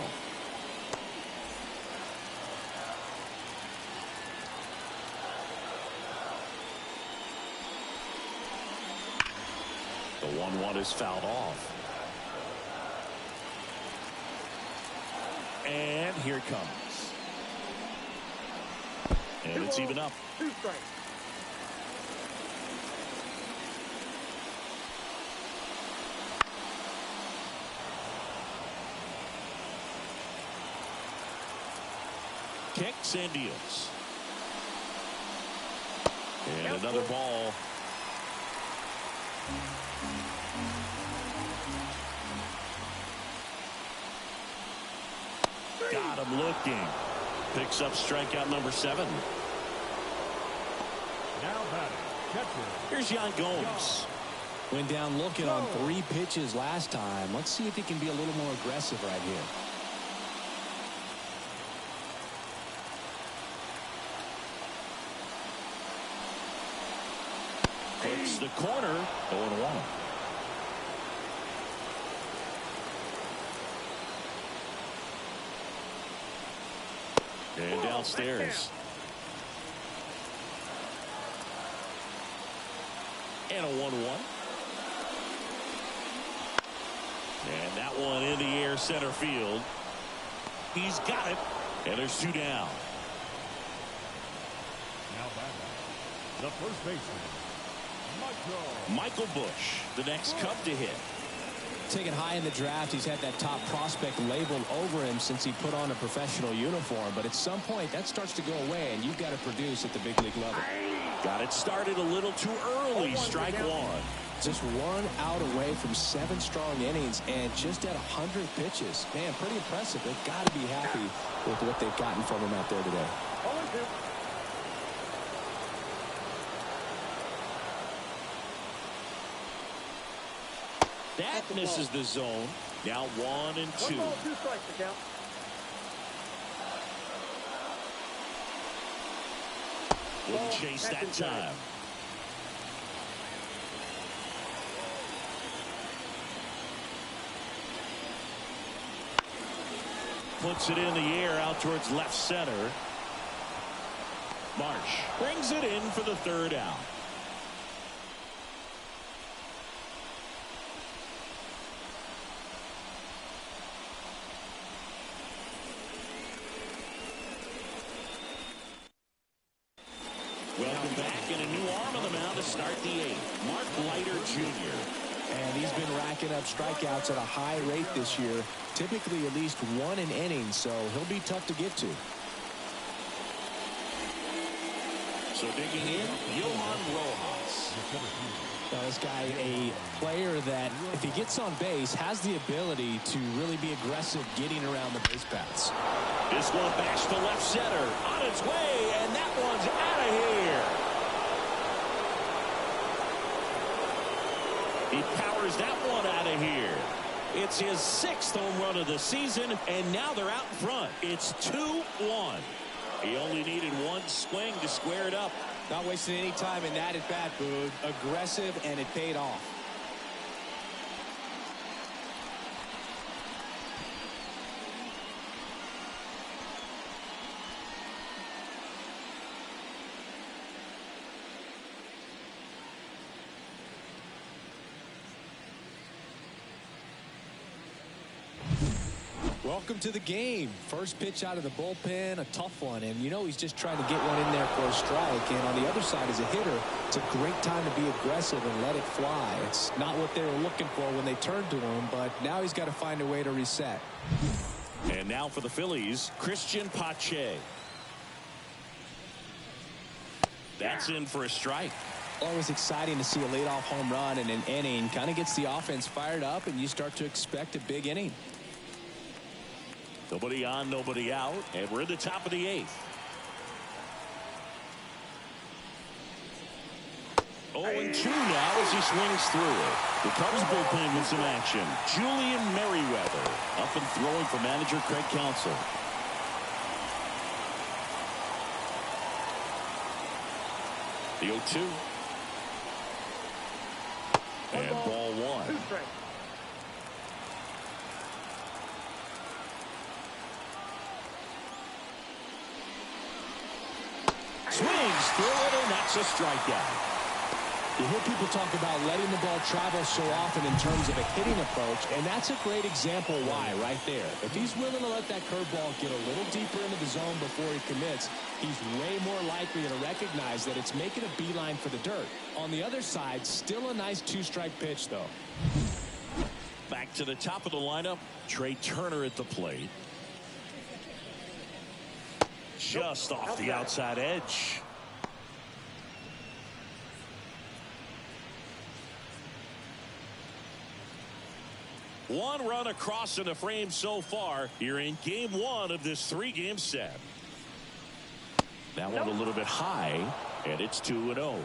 The 1-1 is fouled off. And here it comes. And it's even up. 2 strikes. Kicks and deals. And another ball. Got him looking. Picks up strikeout number 7. Now batting, catcher. Here's Yan Gomes. Went down looking on 3 pitches last time. Let's see if he can be a little more aggressive right here. Hits the corner. 0-1. And downstairs. And a 1-1. And that one in the air center field. He's got it. And there's 2 down. Now batting, the first baseman, Michael Bush, the next Cub to hit. Taken high in the draft, he's had that top prospect labeled over him since he put on a professional uniform. But at some point, that starts to go away, and you've got to produce at the big league level. Got it started a little too early. Strike one. Just 1 out away from 7 strong innings and just at 100 pitches. Man, pretty impressive. They've got to be happy with what they've gotten from him out there today. 0-2. That misses the zone. Now 1 and 2. 1 ball, 2 strikes to count. Wouldn't chase that time. Puts it in the air out towards left center. Marsh brings it in for the 3rd out. Welcome back, and a new arm on the mound to start the 8th. Mark Leiter Jr. And he's been racking up strikeouts at a high rate this year, typically at least 1 an inning, so he'll be tough to get to. So digging in, Johan Rojas. Now, this guy, a player that, if he gets on base, has the ability to really be aggressive getting around the base paths. This one backs to left center. On its way, and that one's out of here. He powers that one out of here. It's his 6th home run of the season, and now they're out in front. It's 2-1. He only needed 1 swing to square it up. Not wasting any time in that at bat, Boog. Aggressive, and it paid off. Welcome to the game. First pitch out of the bullpen, a tough one. And you know he's just trying to get one in there for a strike. And on the other side as a hitter, it's a great time to be aggressive and let it fly. It's not what they were looking for when they turned to him, but now he's got to find a way to reset. And now for the Phillies, Christian Pache. That's in for a strike. Always exciting to see a leadoff home run in an inning. Kind of gets the offense fired up, and you start to expect a big inning. Nobody on, nobody out, and we're in the top of the 8th. 0-2 now as he swings through it. The Cubs bullpen with some action. Julian Merriweather up and throwing for manager Craig Counsell. The 0-2. And ball 1. 2 strikes. Swings through it, and that's a strikeout. You hear people talk about letting the ball travel so often in terms of a hitting approach, and that's a great example why right there. If he's willing to let that curveball get a little deeper into the zone before he commits, he's way more likely to recognize that it's making a beeline for the dirt. On the other side, still a nice 2-strike pitch, though. Back to the top of the lineup, Trey Turner at the plate. Just off the outside edge. One run across in the frame so far here in game 1 of this 3-game set. That one a little bit high, and it's 2-0.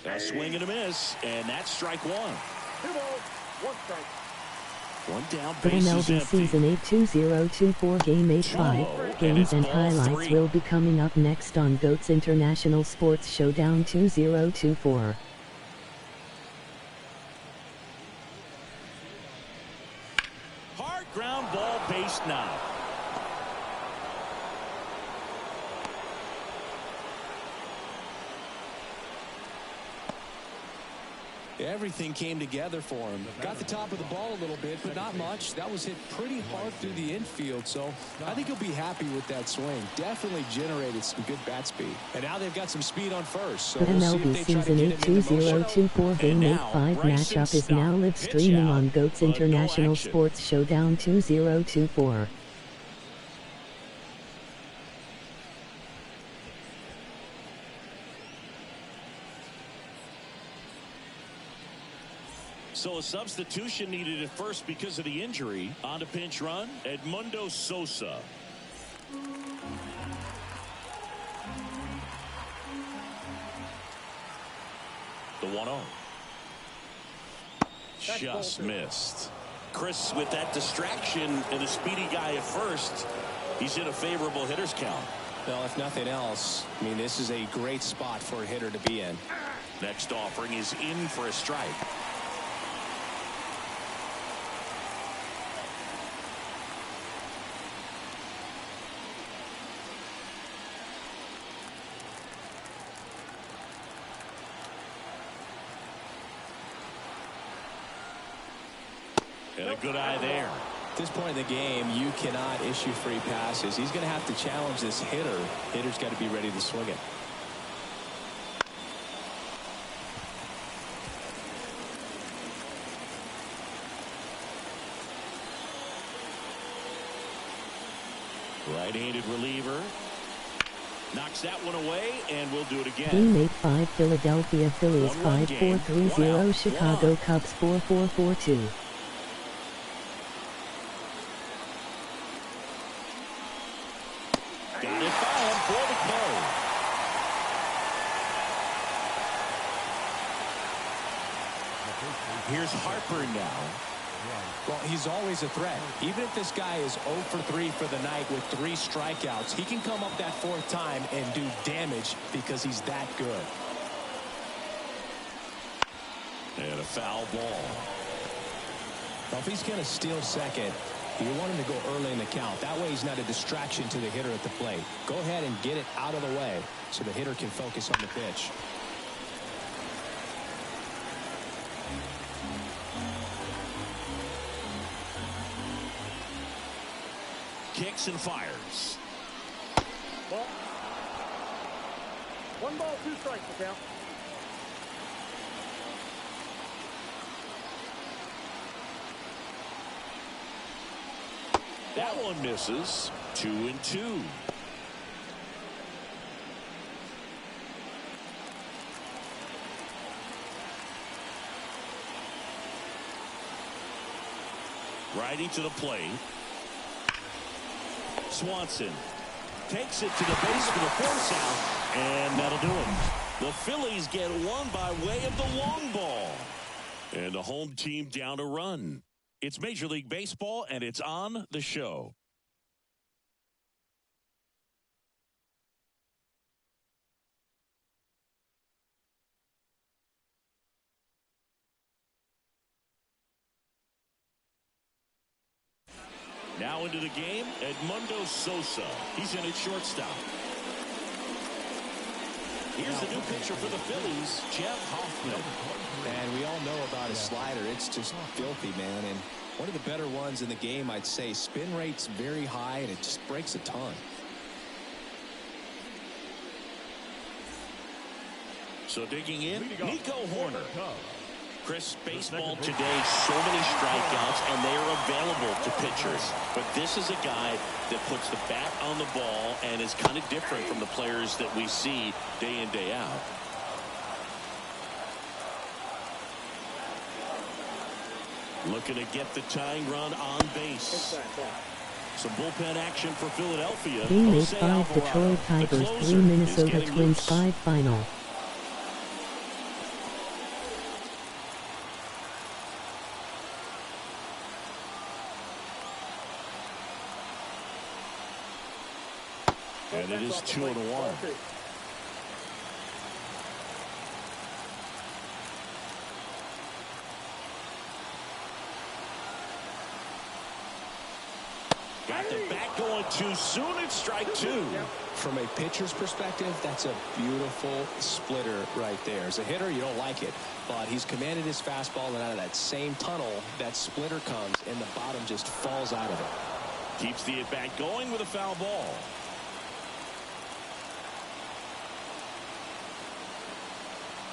A swing and a miss, and that's strike 1. 2 balls, 1 strike. One down, The base is MLB empty. Season 8 2024 Game 8-5 games and highlights will be coming up next on GOAT's International Sports Showdown 2024. Hard ground ball, base knock. Everything came together for him. Got the top of the ball a little bit, but not much. That was hit pretty hard through the infield, so I think he'll be happy with that swing. Definitely generated some good bat speed. And now they've got some speed on first, so The we'll see MLB if they try to Season get 8 him into motion. 2024 Game And now, 8-5 Bryson matchup is now Stott. live Pitch streaming out, on GOAT's but no International action. Sports Showdown 2024. So a substitution needed at first because of the injury. On to pinch run, Edmundo Sosa. The 1-0. Just missed. Chris with that distraction and a speedy guy at first. He's in a favorable hitter's count. Well, if nothing else, I mean, this is a great spot for a hitter to be in. Next offering is in for a strike. And a good eye there. At this point in the game, you cannot issue free passes. He's going to have to challenge this hitter. Hitter's got to be ready to swing it. Right-handed reliever. Knocks that one away, and we'll do it again. Game 8-5 Philadelphia Phillies 1-1 game. 5-4-3-0 One Chicago out. Cubs 4-4-4-2. Got it by him for the K. Here's Harper now. Well, he's always a threat. Even if this guy is 0 for 3 for the night with 3 strikeouts, he can come up that 4th time and do damage because he's that good. And a foul ball. Well, if he's going to steal second, you want him to go early in the count. That way he's not a distraction to the hitter at the plate. Go ahead and get it out of the way so the hitter can focus on the pitch. kicks and fires. Ball. 1 ball, 2 strikes to count. That one misses. 2-2. Riding to the plate. Swanson takes it to the base for the force out, and that'll do it. The Phillies get one by way of the long ball. And the home team down a run. It's Major League Baseball, and it's on the show. Now into the game, Edmundo Sosa. He's in at shortstop. Here's the new pitcher for the Phillies, Jeff Hoffman. And we all know about his slider. It's just filthy, man. And one of the better ones in the game, I'd say. Spin rate's very high, and it just breaks a ton. So digging in, Nico Horner. Chris, baseball today, so many strikeouts, and they are available to pitchers. But this is a guy that puts the bat on the ball and is kind of different from the players that we see day in, day out. Looking to get the tying run on base. Some bullpen action for Philadelphia. Game 8-5 Detroit Tigers 3 Minnesota Twins 5 final. And it is 2-1. Got the bat going too soon. It's strike 2. From a pitcher's perspective, that's a beautiful splitter right there. As a hitter, you don't like it, but he's commanded his fastball, and out of that same tunnel, that splitter comes, and the bottom just falls out of it. Keeps the at-bat going with a foul ball.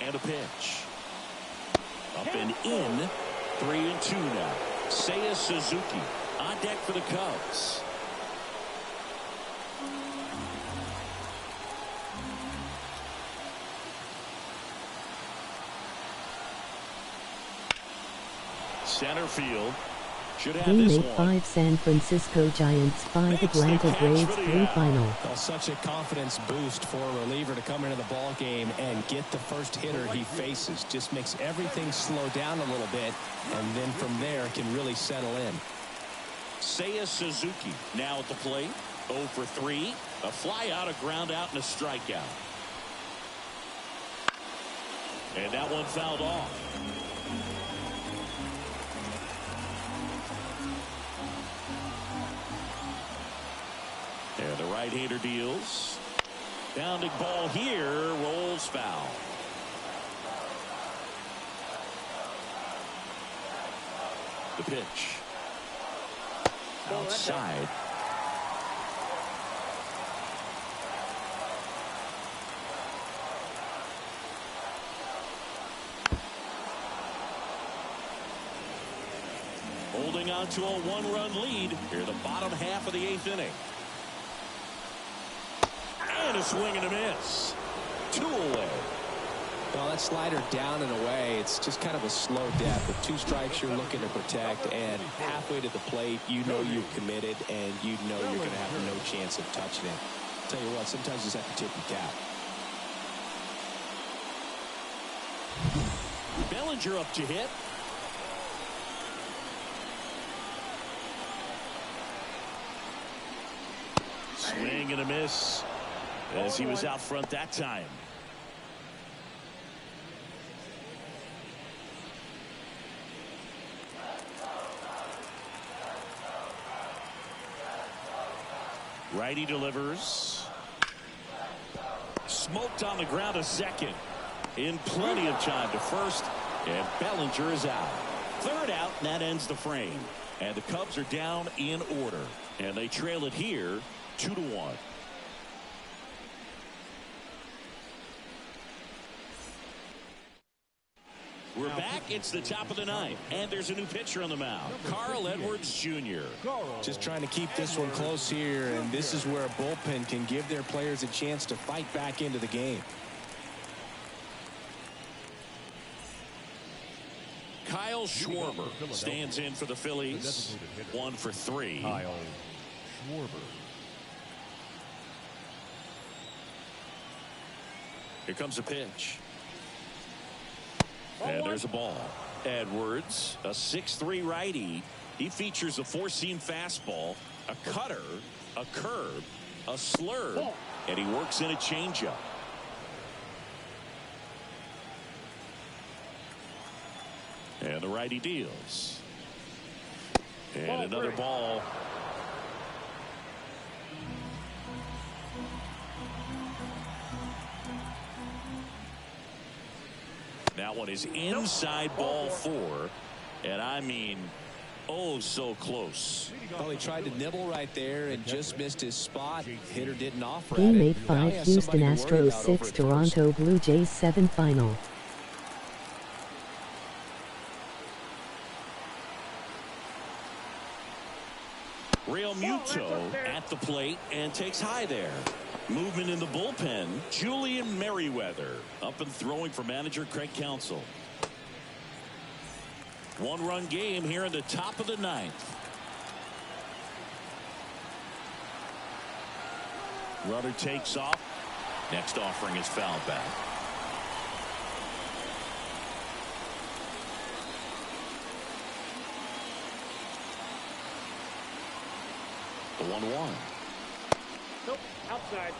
And a pitch. Up and in. 3-2 now. Seiya Suzuki on deck for the Cubs. Center field. Should have Game this 8-5 one. San Francisco Giants 5 Atlanta Braves 3 final. Well, such a confidence boost for a reliever to come into the ball game and get the first hitter he faces. Just makes everything slow down a little bit, and then from there can really settle in. Seiya Suzuki now at the plate. 0 for 3. A fly out, a ground out, and a strikeout. And that one fouled off. And the right-hander deals. Bounding ball here, rolls foul. The pitch. Outside. Holding on to a 1-run lead here in the bottom half of the 8th inning. And a swing and a miss. 2 away. Well, that slider down and away, it's just kind of a slow death. With 2 strikes, you're looking to protect, and halfway to the plate, you know you've committed, and you know you're going to have no chance of touching it. Tell you what, sometimes you just have to tip your cap. Bellinger up to hit. Swing and a miss as he was out front that time. Righty delivers. Smoked on the ground to second. In plenty of time to first. And Bellinger is out. 3rd out, and that ends the frame. And the Cubs are down in order. And they trail it here 2-1. We're back. It's the top of the ninth, and there's a new pitcher on the mound, Carl Edwards Jr. Just trying to keep this one close here, and this is where a bullpen can give their players a chance to fight back into the game. Kyle Schwarber stands in for the Phillies. 1 for 3. Kyle Schwarber. Here comes a pitch. And there's a ball. Edwards, a 6'3" righty. He features a 4-seam fastball, a cutter, a curve, a slurve, and he works in a changeup. And the righty deals. And another ball. That one is inside ball 4. And I mean, oh, so close. Well, he tried to nibble right there and just missed his spot. Hitter didn't offer Game at it. 8-5 Houston Astros 6 Toronto Blue Jays 7 final. Real Muto at the plate and takes high there. Movement in the bullpen. Julian Merriweather up and throwing for manager Craig Counsell. 1-run game here in the top of the ninth. Runner takes off. Next offering is fouled back. The 1-1. Nope, outside.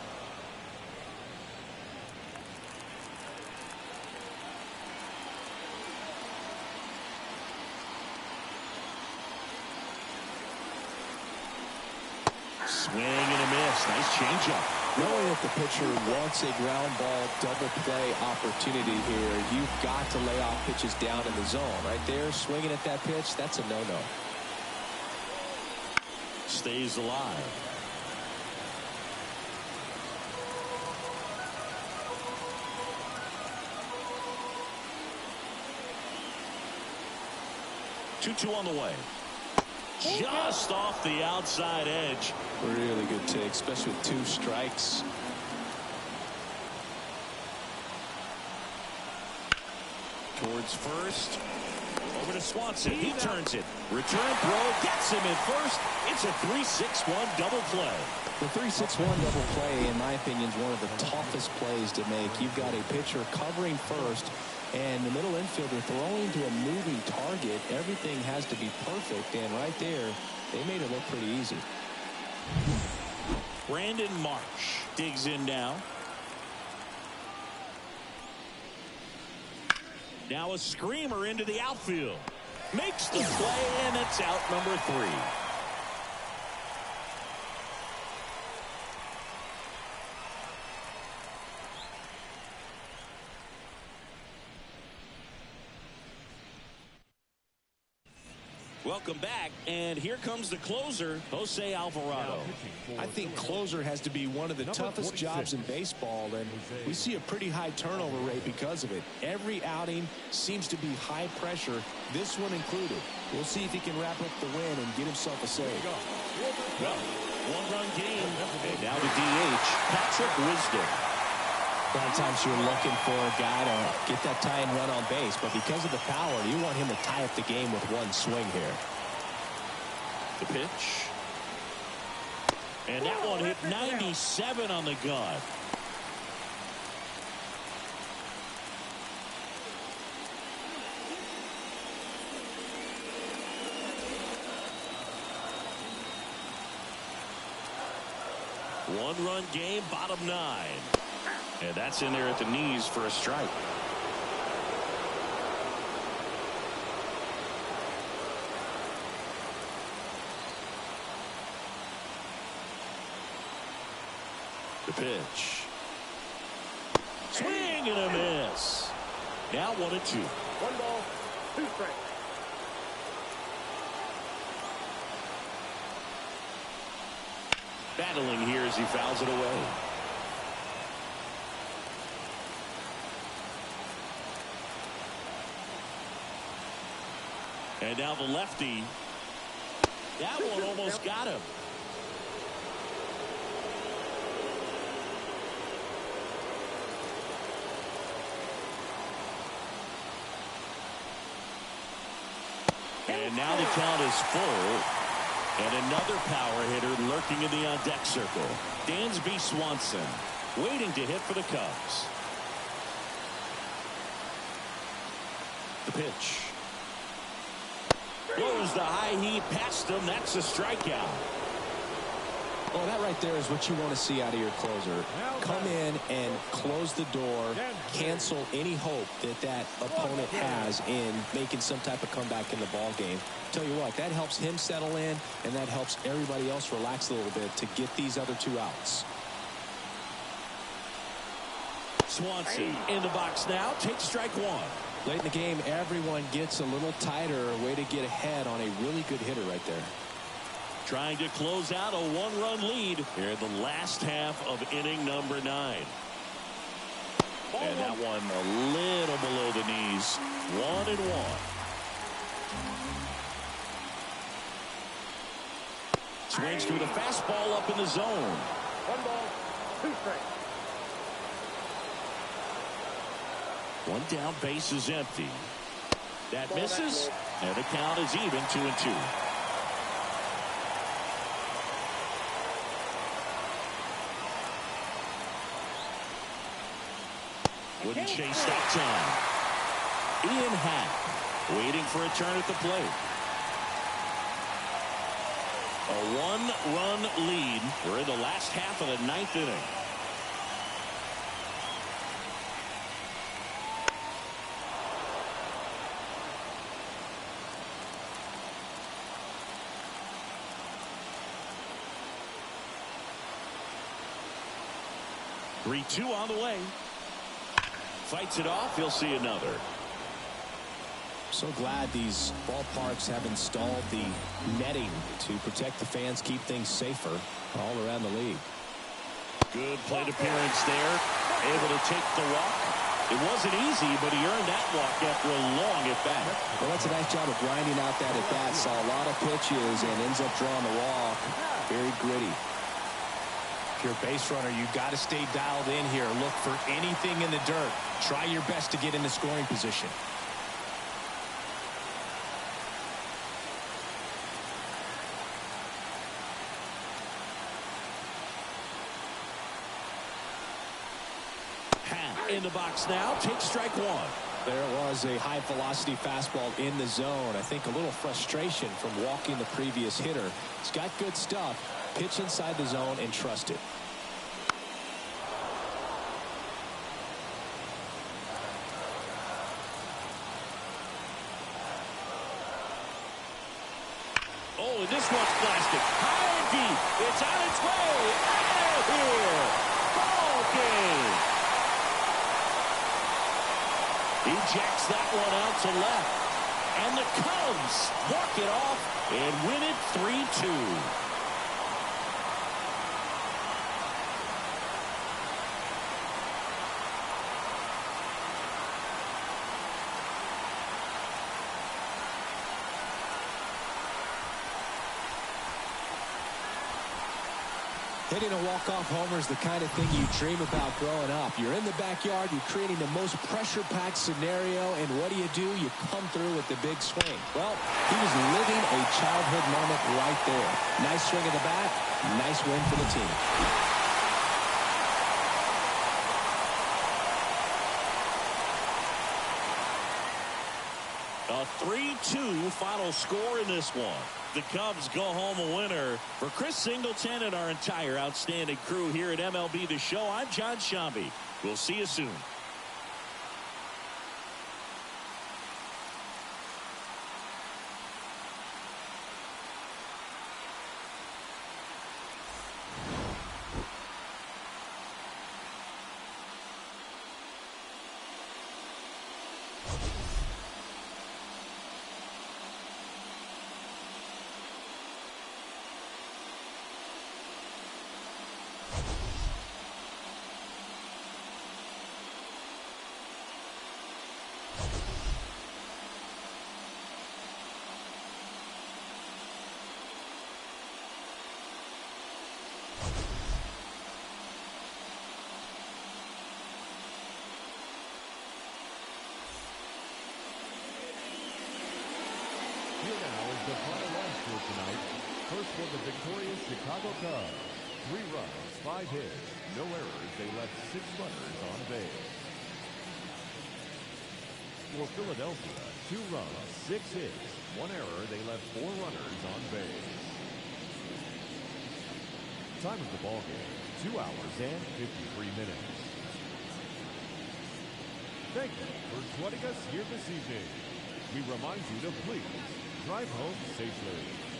Swing and a miss. Nice changeup. Knowing that the pitcher wants a ground ball double play opportunity here, you've got to lay off pitches down in the zone. Right there, swinging at that pitch, that's a no-no. Stays alive. Two on the way. Just off the outside edge. Really good take, especially with 2 strikes. Towards first. Over to Swanson. He turns it. Return throw. Gets him in first. It's a 3-6-1 double play. The 3-6-1 double play, in my opinion, is one of the toughest plays to make. You've got a pitcher covering first, and the middle infielder throwing to a moving target. Everything has to be perfect, and right there, they made it look pretty easy. Brandon Marsh digs in now. Now a screamer into the outfield. Makes the play, and it's out number 3. Welcome back, and here comes the closer, Jose Alvarado. I think closer has to be one of the toughest jobs in baseball, and we see a pretty high turnover rate because of it. Every outing seems to be high pressure, this one included. We'll see if he can wrap up the win and get himself a save. Well, 1-run game, and now the DH, Patrick Wisdom. A lot of times you're looking for a guy to get that tying run on base, but because of the power, you want him to tie up the game with one swing here. The pitch. And that one hit 97 on the gun. One-run game, bottom 9. And that's in there at the knees for a strike. The pitch. Swing and a miss. Now 1-2. 1 ball, 2 strikes. battling here as he fouls it away. And now the lefty. That one almost got him. And now the count is full. And another power hitter lurking in the on-deck circle. Dansby Swanson waiting to hit for the Cubs. The pitch. Blows the high heat past him. That's a strikeout. Well, that right there is what you want to see out of your closer. Come in and close the door, cancel any hope that that opponent has in making some type of comeback in the ball game. Tell you what, that helps him settle in, and that helps everybody else relax a little bit to get these other two outs. Swanson in the box now. Takes strike one. Late in the game, everyone gets a little tighter. A way to get ahead on a really good hitter right there. Trying to close out a one-run lead here in the last half of inning number 9. And that one a little below the knees. 1-1. Swings through the fastball up in the zone. 1 ball, 2 strikes. One down, base is empty. That misses, and the count is even 2-2. Wouldn't chase that time. Ian Happ waiting for a turn at the plate. A 1-run lead. We're in the last half of the 9th inning. Three-two on the way. Fights it off. He'll see another. So glad these ballparks have installed the netting to protect the fans, keep things safer all around the league. Good plate appearance there. Able to take the walk. It wasn't easy, but he earned that walk after a long at-bat. Well, that's a nice job of grinding out that at-bat. Saw a lot of pitches and ends up drawing the walk. Very gritty. If you're a base runner, you've got to stay dialed in here. Look for anything in the dirt. Try your best to get in the scoring position. In the box now, takes strike one. There was a high velocity fastball in the zone. I think a little frustration from walking the previous hitter. He's got good stuff. Pitch inside the zone and trust it. Oh, and this one's plastic. High and deep. It's on its way. Out of here. Ball game. He jacks that one out to left. And the Cubs walk it off and win it 3-2. Hitting a walk-off homer is the kind of thing you dream about growing up. You're in the backyard, you're creating the most pressure-packed scenario, and what do? You come through with the big swing. Well, he was living a childhood moment right there. Nice swing of the bat, nice win for the team. A 3-2 final score in this one. The Cubs go home a winner. For Chris Singleton and our entire outstanding crew here at MLB The Show, I'm John Shambi. We'll see you soon. The final runs for tonight. First for the victorious Chicago Cubs. 3 runs, 5 hits, no errors. They left 6 runners on base. For Philadelphia, 2 runs, 6 hits, 1 error. They left 4 runners on base. Time of the ball game, 2 hours and 53 minutes. Thank you for joining us here this evening. We remind you to please drive home safely.